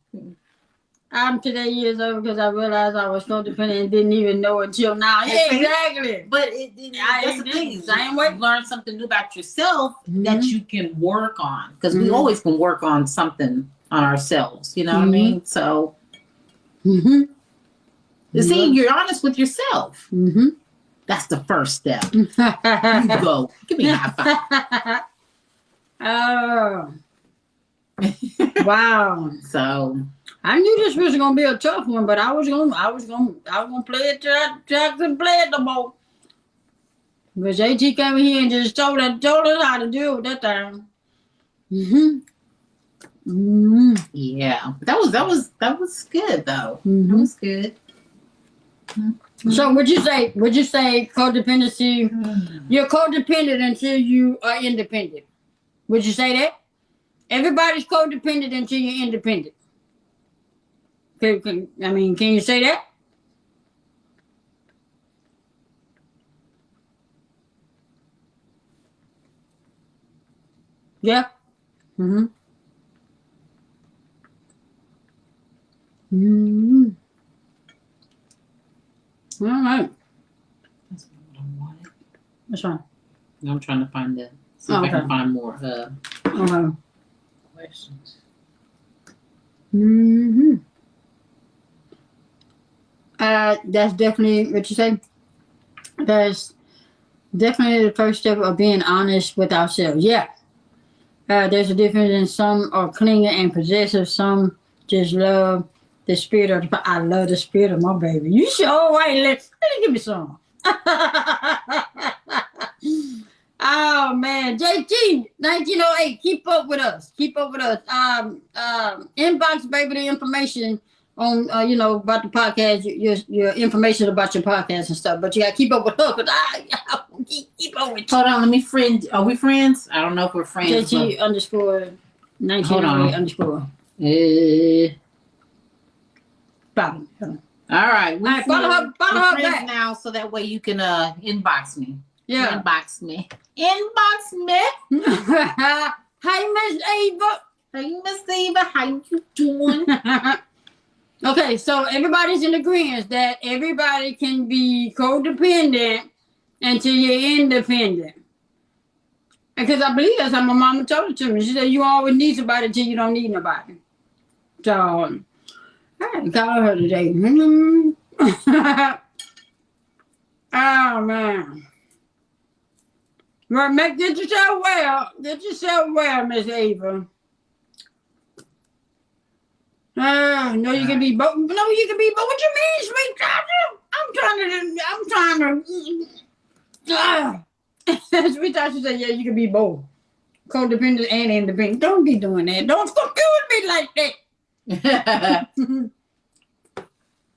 I'm today years old because I realized I was codependent and didn't even know until now. Yeah, exactly. But that's the thing. Same way, learn something new about yourself that you can work on. Because we always can work on something on ourselves. You know what I mean? So, Mm-hmm. see, you're honest with yourself. Mm-hmm. That's the first step. You go. Give me a high Oh. Wow. five. So, I knew this was gonna be a tough one, but I was gonna play it till I couldn't play it no more. Because AT came in here and just told us how to deal with that thing. Mm-hmm. Mm-hmm. yeah, that was good though. Mm-hmm. That was good. So would you say codependency? You're codependent until you are independent. Would you say that? Everybody's codependent until you're independent. Can you say that? Yeah. Mm-hmm. Mm-hmm. All right. That's what I wanted. That's fine. I'm trying to find see if I can find more questions. Mm-hmm. That's definitely what you say. That's definitely the first step of being honest with ourselves. Yeah. There's a difference in some are clinging and possessive. Some just love the spirit of the. I love the spirit of my baby. You should always let me give me some. Oh man, JT 1908. Keep up with us. Inbox baby the information on about the podcast. Your information about your podcast and stuff. But you gotta keep up with her because I keep up with you. Hold on, let me friend. Are we friends? I don't know if we're friends. JT underscore 1908 underscore. Follow. All right. All right, follow her friends back now, so that way you can inbox me. Yeah. Inbox me. Inbox me. Hi, Miss Ava. Hey, Miss Ava, how you doing? Okay, so everybody's in agreement that everybody can be codependent until you're independent. Because I believe that's how my mama told it to me. She said you always need somebody until you don't need nobody. So I had to call her today. Oh man. Well, get yourself well. Get yourself well, Miss Ava. No, you can be both. No, you can be both. What you mean, sweet Tasha? I'm trying to. Sweet Tasha said, yeah, you can be both. Codependent and independent. Don't be doing that. Don't confuse me like that.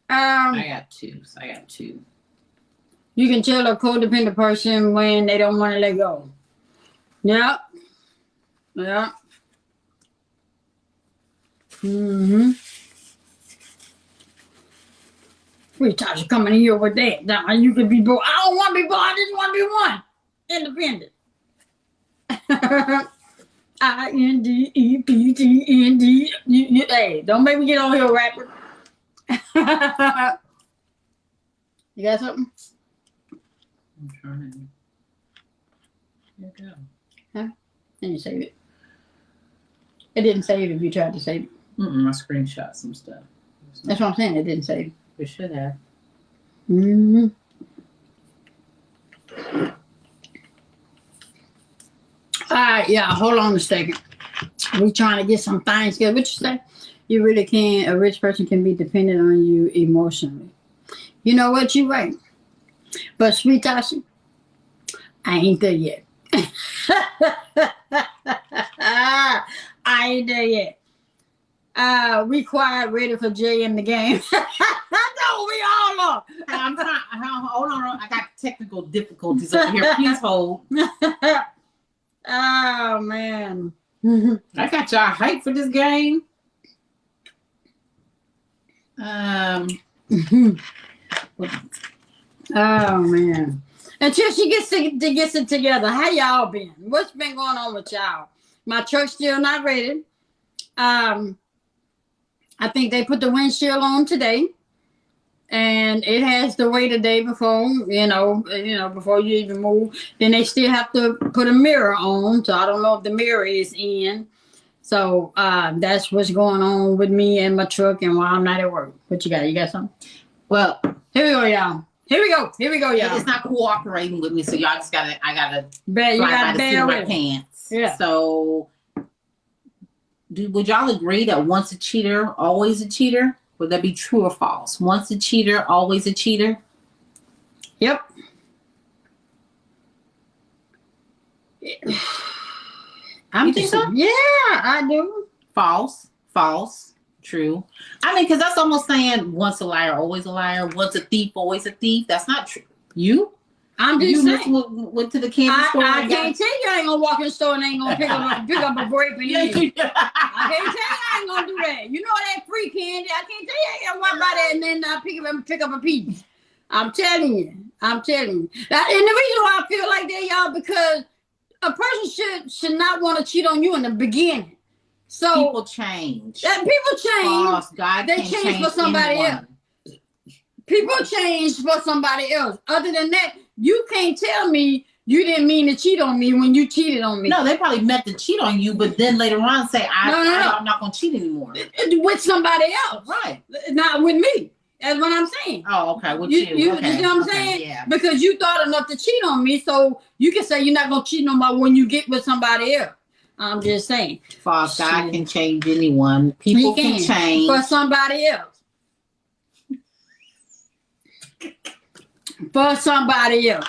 I got two. You can tell a codependent person when they don't want to let go. Yep. Mm-hmm. Three times coming in here with that. Now you can be both. I don't want to be both. I just want to be one. Independent. INDEPTND. Hey, don't make me get on here rapping. You got something? I'm trying. Here we go. Huh? And you save it. It didn't save if you tried to save it. I screenshot some stuff. That's what I'm saying. It didn't save. We should have. Mm-hmm. All right, yeah. Hold on a second. We're trying to get some things together. What you say? You really can. A rich person can be dependent on you emotionally. You know what? You're right. But sweet Tasha, I ain't there yet. I ain't there yet. We quiet, ready for Jay in the game. No, we all are. I'm trying. Hold on. I got technical difficulties over here. Please hold. Oh man. I got y'all hyped for this game. Oh man. Until she gets it together. How y'all been? What's been going on with y'all? My truck's still not ready. I think they put the windshield on today. And it has to wait a day before, before you even move. Then they still have to put a mirror on. So I don't know if the mirror is in. So that's what's going on with me and my truck and why I'm not at work. What you got? You got something? Well, here we go, y'all. Here we go, y'all. It's not cooperating with me, so y'all just gotta. I gotta. You gotta bear my pants. Yeah. So, would y'all agree that once a cheater, always a cheater? Would that be true or false? Once a cheater, always a cheater? Yep. You think so? Yeah, I do. False. True. I mean, because that's almost saying once a liar, always a liar. Once a thief, always a thief. That's not true. I'm just saying. Went to the candy store. I can't tell you I ain't gonna walk in the store and ain't gonna pick up a grape and eat it. I can't tell you I ain't gonna do that. You know that free candy. I can't tell you I ain't gonna walk by that and then I pick up a piece. I'm telling you. And the reason why I feel like that, y'all, because a person should not want to cheat on you in the beginning. So people change. People change. God they change for somebody else. People change for somebody else. Other than that, you can't tell me you didn't mean to cheat on me when you cheated on me. No, they probably meant to cheat on you, but then later on say, I'm not going to cheat anymore. With somebody else. Right. Not with me. That's what I'm saying. Oh, okay. With you. Okay. You know what I'm saying? Yeah. Because you thought enough to cheat on me, so you can say you're not going to cheat no more when you get with somebody else. I'm just saying. False. God can change anyone. People can change. For somebody else. For somebody else.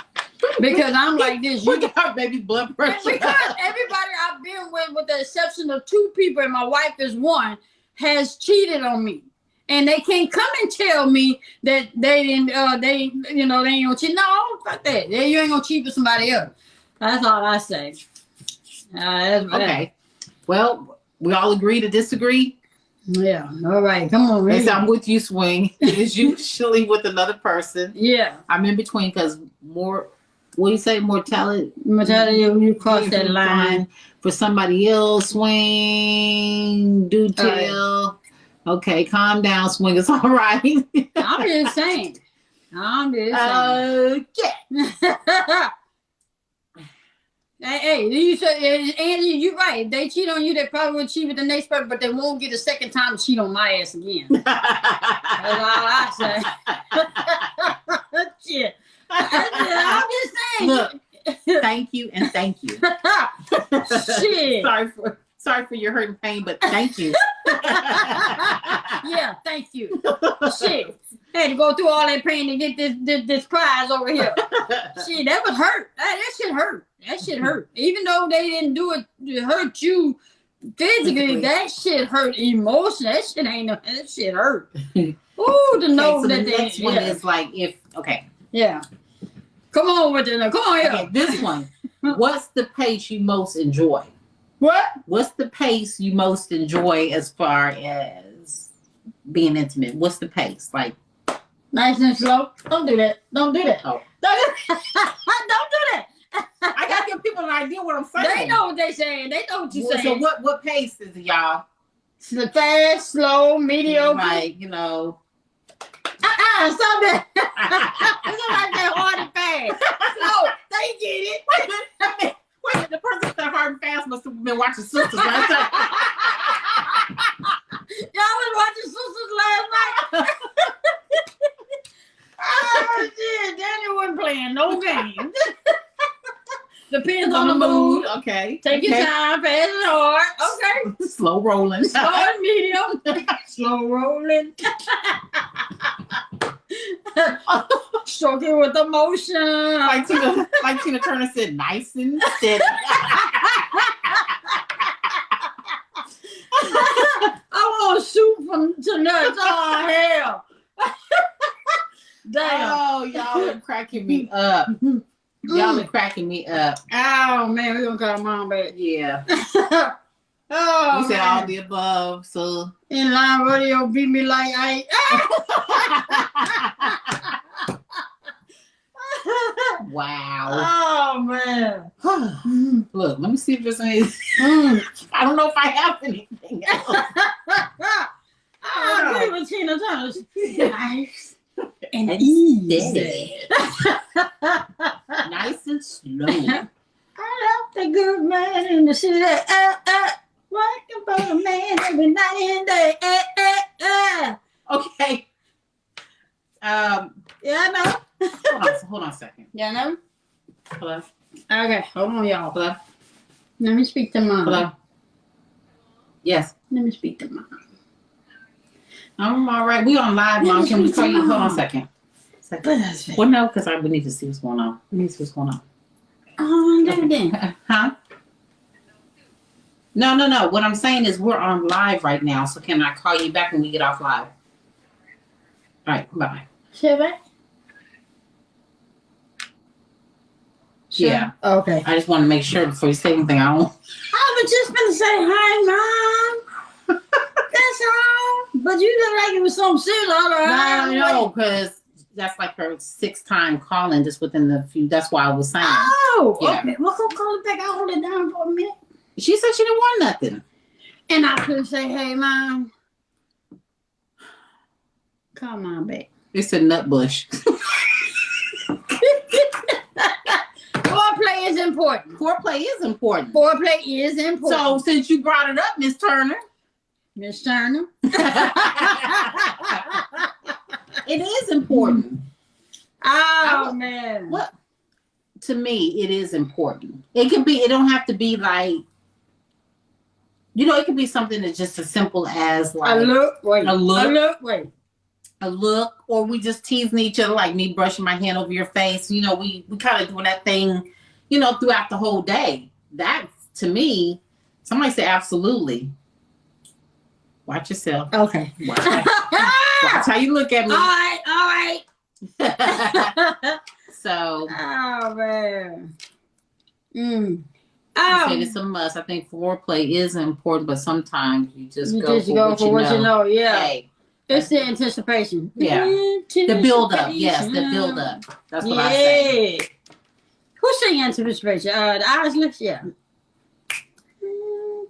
Because I'm like this. You got baby blood pressure. Because everybody I've been with the exception of 2 people, and my wife is one, has cheated on me. And they can't come and tell me that they didn't, they ain't gonna cheat. No, fuck that. You ain't gonna cheat with somebody else. That's all I say. Okay. Well, we all agree to disagree? Yeah. All right. Come on. Really. I'm with you, Swing. It's usually with another person. Yeah. I'm in between because what do you say? Mortality, you cross that line. For somebody else, Swing. Do tell. Okay, calm down, Swing. It's all right. I'm just saying. Okay. Hey, you said, Andy, you're right. If they cheat on you, they probably will cheat with the next person, but they won't get a second time to cheat on my ass again. That's all I say. Shit. I'm just saying. Look, thank you and thank you. Shit. Sorry for your hurt and pain, but thank you. Yeah, thank you. Shit. Had to go through all that pain to get this prize over here. Shit, that would hurt. That shit hurt. That shit hurt. Even though they didn't do it to hurt you physically, that shit hurt emotionally. That shit hurt. Ooh, to know that the next one is like Yeah. Come on with it. Come on here. Okay, this one. What's the pace you most enjoy? What? What's the pace you most enjoy as far as being intimate? What's the pace? Like nice and slow. Don't do that. Oh. Don't do that. I gotta give people an idea what I'm saying. They know what they're saying. They know what you're saying. So what pace is it, y'all? Fast, slow, mediocre. Like, stop that. It's like that hard and fast. No, they get it. Wait, the person that hard and fast must have been watching Sisters last night. Y'all was watching Sisters last night. Oh shit, Daniel wasn't playing no games. Depends on the mood. Okay. Take your time, fast and hard. Okay. Slow rolling. Slow and medium. Slow rolling. Stroking with emotion. Like Tina Turner said, nice and steady. I want soup to nuts. Oh hell. Damn. Oh, y'all are cracking me up. Y'all are cracking me up. Oh man, we're gonna call mom back. Yeah. Oh, you said all the above, so inline rodeo beat me like I wow. Oh man. Look, let me see if there's any I don't know if I have anything else. I agree with Tina Turner. Nice and easy. Nice and slow. I love the good man in the city. Like a about a man every night and day. Okay. Yeah, I know. Hold on a second. Yeah, I know. Hello. Okay, hold on, y'all. Hello. Let me speak to mom. Hello. Yes. Let me speak to mom. I'm all right. We on live, Mom. Can we call you? Hold on a second. Well, no, because we need to see what's going on. We need to see what's going on. Oh, then. Huh? No. What I'm saying is we're on live right now. So can I call you back when we get off live? All right. Bye. Should I? Yeah. Okay. I just want to make sure before you say anything. I was just gonna say hi, mom. That's all. But you look like it was some shit. No, because that's like her 6th time calling just within the few. That's why I was saying. Oh, yeah. Okay. Well, go call it back. I'll hold it down for a minute. She said she didn't want nothing. And I could say, hey, mom. Come on, babe. It's a nut bush. Foreplay is important. Foreplay is important. Foreplay is important. So since you brought it up, Miss Turner. Miss Turner. It is important. Oh, man. What? To me, it is important. It can be, it don't have to be like, it could be something that's just as simple as like a look, wait. a look, or we just teasing each other, like me brushing my hand over your face. We kind of doing that thing, throughout the whole day. That, to me, somebody say absolutely. Watch yourself. Okay. Watch how you look at me. All right. So. Oh, man. I said it's a must. I think foreplay is important, but sometimes you just go for what you know. Yeah. Hey, it's the anticipation. Yeah. The build up. Yes, the build up. That's what I say. Who's saying anticipation? The Irish, yeah.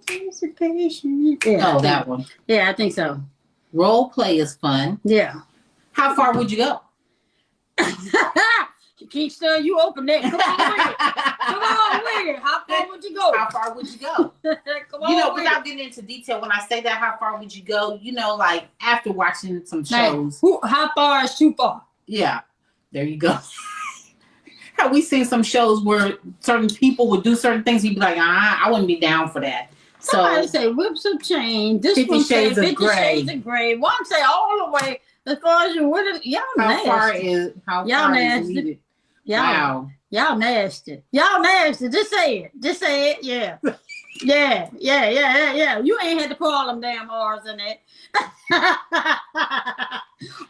Anticipation. Yeah. Oh, that one. Yeah, I think so. Role play is fun. Yeah. How far would you go? Keisha, you open that. Come on with it. Come on with it. How far would you go? How far would you go? Come on without getting into detail, when I say that, how far would you go? Like after watching some shows. How far is too far? Yeah. There you go. Have we seen some shows where certain people would do certain things? You'd be like, I wouldn't be down for that. Somebody say whips of change. This 50 one shades say of 50 gray. shades of gray. One say all the way as far as you would. Y'all nasty. How y'all far nasty. is needed? Y'all nasty. Y'all nasty. Just say it. Yeah. Yeah. You ain't had to put all them damn R's in it.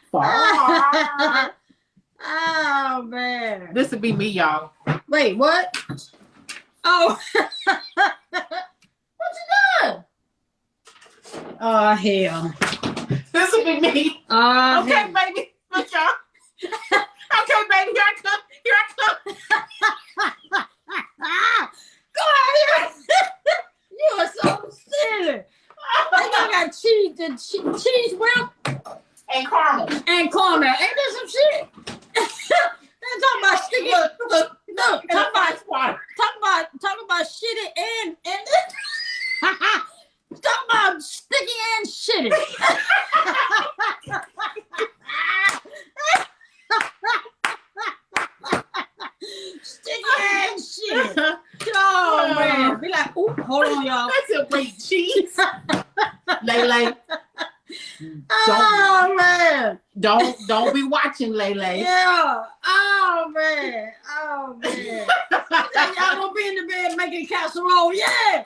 Far. Oh, man. This would be me, y'all. Wait, what? Oh. What you doing? Oh, hell. This would be me. Okay, baby. Look, y'all. Okay, baby. Here I come. Go ahead. You are so silly. I got cheese whip and caramel. Ain't that some shit? They're talking about sticky. Look. Talk about shitty and talk about sticky and shitty. Sticky and shit. Oh, man. Be like, ooh, hold on, y'all. That's a great cheese. Lele. Oh, man. Don't be watching, Lele. Yeah. Oh, man. Y'all gonna be in the bed making casserole. Yeah.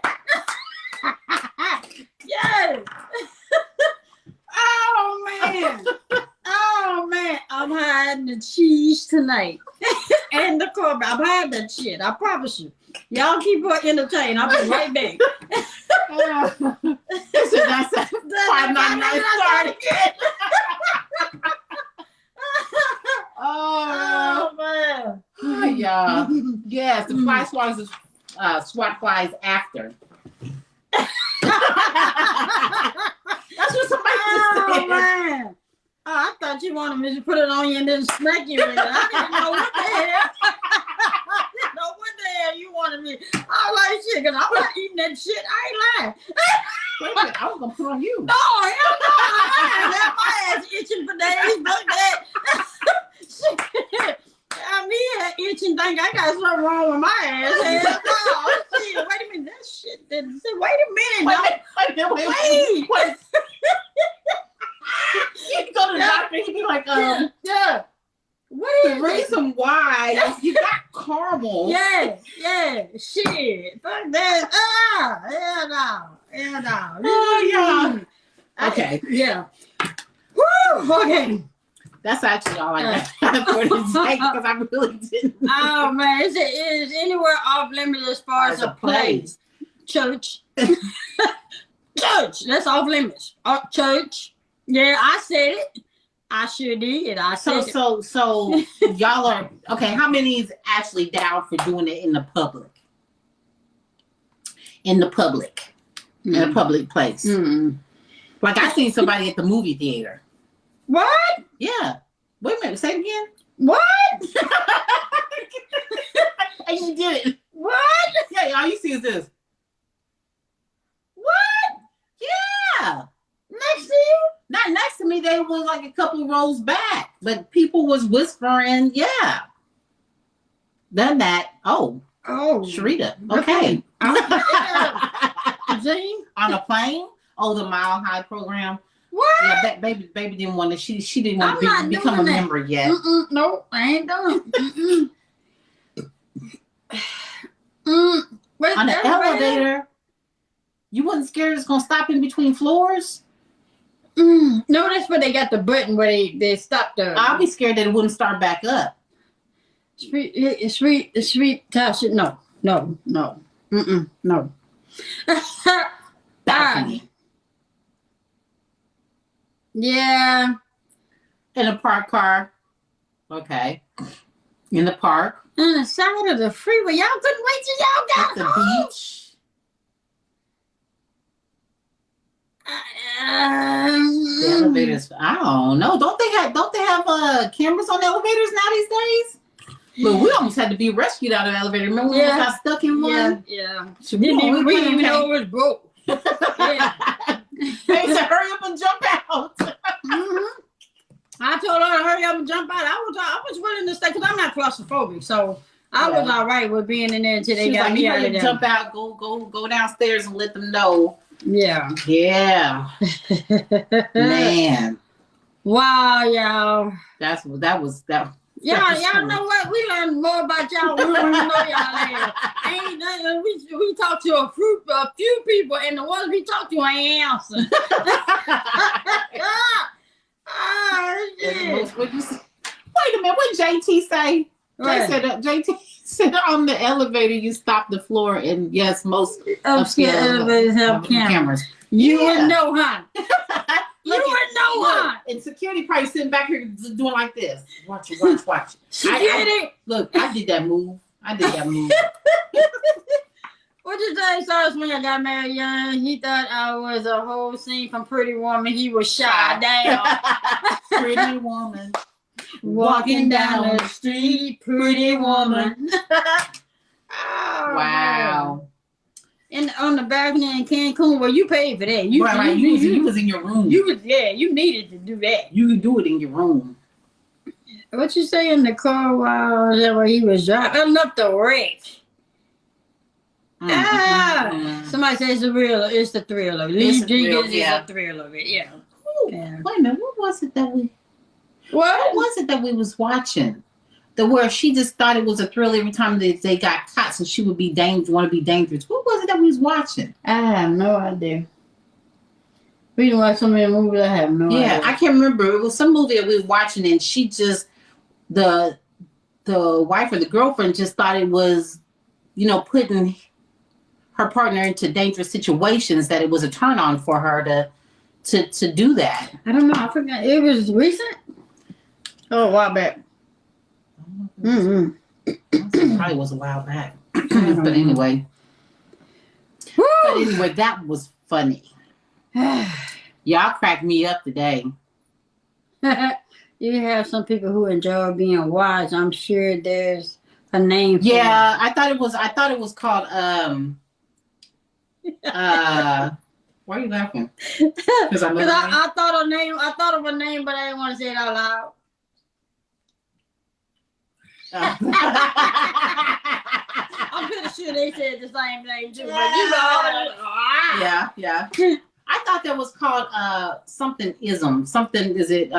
Yes. Oh, man. I'm hiding the cheese tonight. And the cornbread. I'm hiding that shit. I promise you. Y'all keep her entertained. I'll be right back. This is not $5.99 again. Oh, man. Oh, yeah. Yes, the fly swats is SWAT flies after. That's what somebody just said. Oh, man. Oh, I thought you wanted me to put it on you and then smack you with it. I didn't know what the hell. You wanted me. I was like, shit, because I'm not eating that shit. I ain't lying. Wait on you. No, hell no. I got my ass itching for days. Fuck that. Shit. I mean, itching thing. I got something wrong with my ass. Hell no. Shit. Wait a minute. That shit didn't say. Wait a minute. Wait. You go to the doctor, he'd be like, Yeah. What is the reason why is you got caramel. Yeah. Shit. Fuck that. Hell no. Oh, yeah. Okay. Yeah. Woo. Okay. That's actually all I got for today because I really didn't. Oh man, is anywhere off limits as far as a place? Church. Church. That's off limits. Church. Yeah, I said it. I sure did. I said it. So y'all are okay. How many is actually down for doing it in the public? In a public place. Mm. Like I seen somebody at the movie theater. What? Yeah. Wait a minute. Say it again. What? And you did it. What? Yeah. All you see is this. What? Yeah. Next to you? Not next to me. They were like a couple of rows back, but people was whispering. Yeah. Done that. Oh, Sharita. Okay. Zane? On a plane. Oh, the Mile High program. What? Yeah, baby didn't want to. She didn't want to become a member yet. No, I ain't done. On the elevator, you wasn't scared it's gonna stop in between floors? No, that's where they got the button where they stop the. I'll be scared that it wouldn't start back up. Sweet touch. No. No. Balcony. Yeah. In a parked car. Okay. In the park. On the side of the freeway. Y'all couldn't wait till y'all got at the home. beach. The elevators. I don't know. Don't they have cameras on the elevators now these days? But we almost had to be rescued out of the elevator. Remember when we got stuck in one? Yeah. So we didn't even know it was broke. Yeah. They said, hurry up and jump out. Mm-hmm. I told her to hurry up and jump out. I was willing to stay because I'm not claustrophobic, so I was all right with being in there until they got me out of there. Jump out, go downstairs and let them know. Yeah. Yeah. Man. Wow, y'all. That was. Y'all know what? We learned more about y'all. We don't know y'all. Ain't nothing. We talked to a few people, and the ones we talked to ain't answering. Shit. Wait a minute. What JT say? Right. JT said on the elevator you stop the floor, and yes, most upscale elevators have cameras. You wouldn't know, huh? You wouldn't know, huh? And security probably sitting back here doing like this. Watch it. Security. I did that move. What you say, Cyrus, when I got married young? He thought I was a whole scene from Pretty Woman. He was shy down. Pretty woman. Walking down the street, pretty woman. Wow. And on the balcony in Cancun, well, you paid for that. You was in your room. You needed to do that. You could do it in your room. What you say in the car while he was driving up the wreck? Somebody says it's the thrill of it. Lee Jenkins is the thrill of it. Yeah. Ooh, yeah. Wait a minute. What was it that we was watching? Where she just thought it was a thrill every time they got caught, so she would want to be dangerous. What was it that we was watching? I have no idea. We didn't watch so many movies. I have no idea. Yeah, I can't remember. It was some movie that we were watching, and she just the wife or the girlfriend just thought it was, putting her partner into dangerous situations, that it was a turn on for her to do that. I don't know. I forgot. It was recent. Oh, a while back. It probably was a while back. But anyway. Woo! But anyway, that was funny. Y'all cracked me up today. You have some people who enjoy being watched. I'm sure there's a name for it. I thought it was called Why are you laughing? Because I thought of a name. I thought of a name, but I didn't want to say it out loud. I'm pretty sure they said the same thing too. But you know, yeah. I thought that was called something ism. Something is it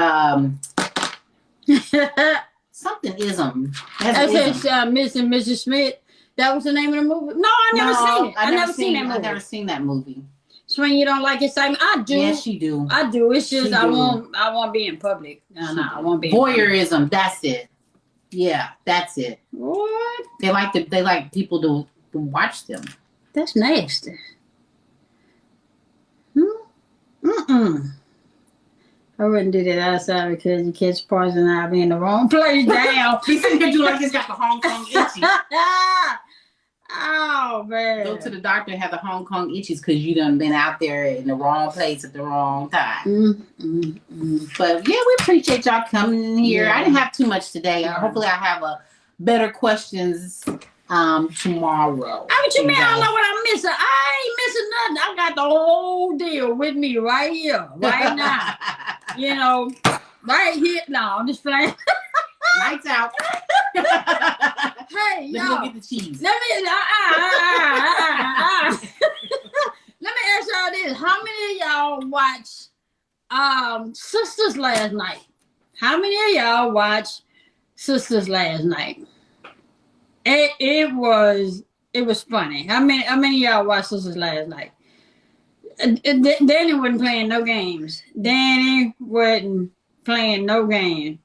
something ism. I said Miss and Mrs. Smith. That was the name of the movie. No, I never seen it. I never seen that movie. I never seen that movie. So when you don't like excitement, I do. Yes, you do. I do. It's just I won't be in public. No, I won't be. Voyeurism. That's it. Yeah, that's it. What? They like people to watch them. That's nasty. I wouldn't do that outside because you catch poison and I'll be in the wrong place. Damn. He's sitting here doing like he's got the Hong Kong itchies. Oh, man. Go to the doctor and have the Hong Kong itchies because you done been out there in the wrong place at the wrong time. But yeah, we appreciate y'all coming in here. Yeah. I didn't have too much today. Hopefully I have a better questions tomorrow. What you mean? I don't know what I'm missing. I ain't missing nothing. I got the whole deal with me right here, right now. You know, right here. No, I'm just playing. Lights out. Hey, let me go get the cheese. Let me ask y'all this. How many of y'all watched Sisters last night? How many of y'all watched Sisters last night? It was funny. How many of y'all watched Sisters last night? Danny wasn't playing no games. Danny wasn't playing no games.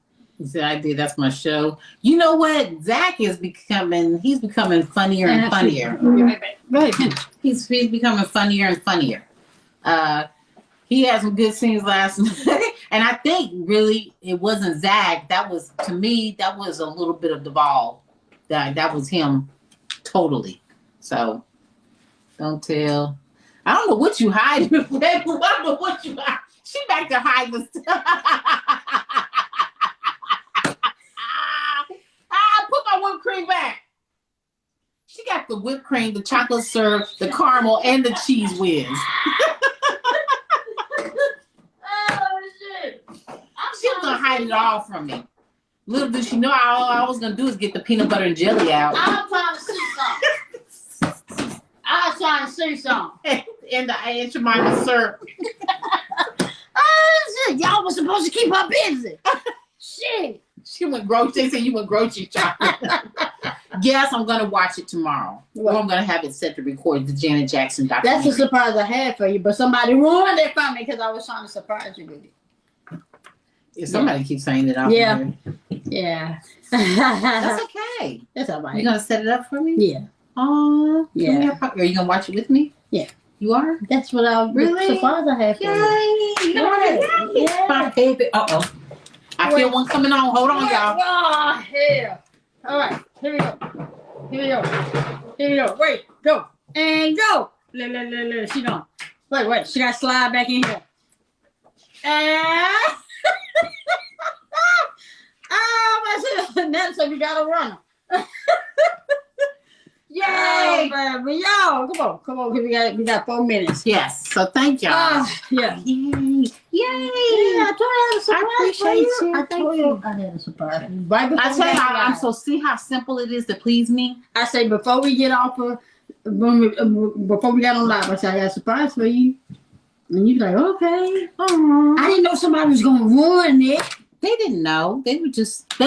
See, I did. That's my show. You know what? Zach is becoming funnier and funnier. He's becoming funnier and funnier. He had some good scenes last night. And I think really it wasn't Zach. That was, to me, that was a little bit of Duvall. That was him totally. So don't tell. I don't know what you hiding. I don't know what you hiding. She back to hiding stuff. Put my whipped cream back. She got the whipped cream, the chocolate syrup, the caramel, and the cheese whiz. Oh, shit. She was gonna hide it all from me. Little did she know all I was gonna do is get the peanut butter and jelly out. I'm trying to see something. I was trying to see something. And the Aunt Jemima syrup. Oh, shit. Y'all was supposed to keep her busy. Shit. She went grocery. They said you went grocery shopping. Yes, I'm gonna watch it tomorrow. Or I'm gonna have it set to record the Janet Jackson documentary. That's a surprise I had for you, but somebody ruined it for me because I was trying to surprise you with it. If somebody keeps saying it out there. Yeah. That's okay. That's all right. You gonna set it up for me? Yeah. Oh. Yeah. Are you gonna watch it with me? Yeah. You are? That's what I really surprise I had for you. Yeah. My baby. Uh-oh. I feel one coming on. Hold on, y'all. Oh, hell. All right. Here we go. Wait. Go. And go. She gone. Wait. She got to slide back in here. And... That's so we got to run. Yay, baby. Yo, come on. We got 4 minutes. Yes. So thank y'all. Yeah. Yay. Yeah, I told you I had a surprise. I appreciate you. I told you I had a surprise. Right before I tell you, I'm so see how simple it is to please me. I say before we get off before we got on live, I said I got a surprise for you. And you be like, okay. Aww. I didn't know somebody was gonna ruin it. They didn't know. They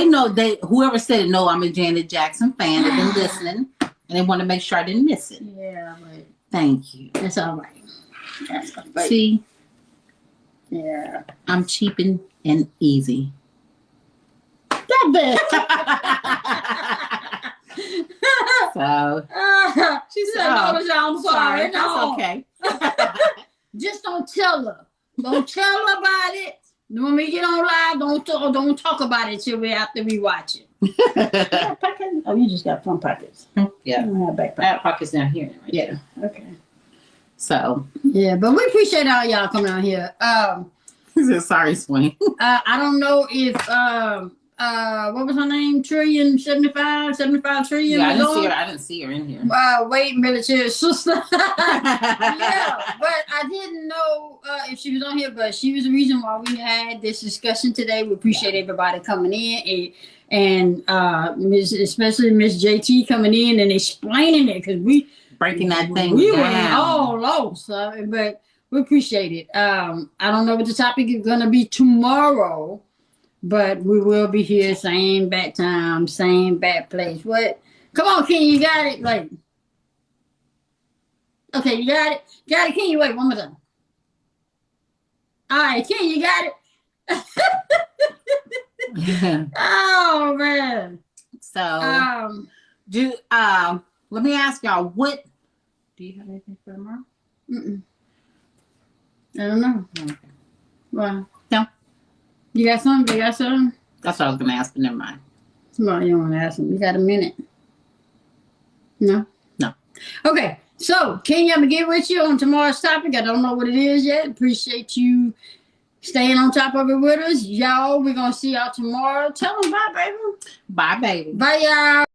know whoever said it, no, I'm a Janet Jackson fan. They've been listening. And they want to make sure I didn't miss it. Yeah, but thank you. That's all right. That's all right. See? Yeah. I'm cheap and easy. That bad. So she said, I'm sorry. No. That's okay. Just don't tell her. Don't tell her about it. When we get on live, don't talk about it till after we watch it. Oh, you just got front pockets. Yeah. I don't have back pockets down here. Right? Yeah. Okay. So. Yeah, but we appreciate all y'all coming out here. Sorry, Swing. I don't know if what was her name? Trillion 75 trillion. Yeah, was on. I didn't see her in here. Wait, military sister. Yeah, but I didn't know if she was on here, but she was the reason why we had this discussion today. We appreciate everybody coming in and especially Miss JT coming in and explaining it because we breaking that thing we down. were all lost, but we appreciate it. I don't know what the topic is gonna be tomorrow, but we will be here same bat time, same bat place. What? Come on, Ken, you got it. Like, okay, you got it. Got it, Ken. You wait one more time. All right, Ken, you got it. Oh man. So let me ask y'all, what do you have anything for tomorrow? I don't know. Okay. Well, no. You got something? You got something? That's what I was gonna ask, but never mind. Well, you don't want to ask him. You got a minute? No? No. Okay. So, Ken, I'm going to get with you on tomorrow's topic. I don't know what it is yet. Appreciate you staying on top of it with us. Y'all, we're going to see y'all tomorrow. Tell them bye, baby. Bye, baby. Bye, y'all.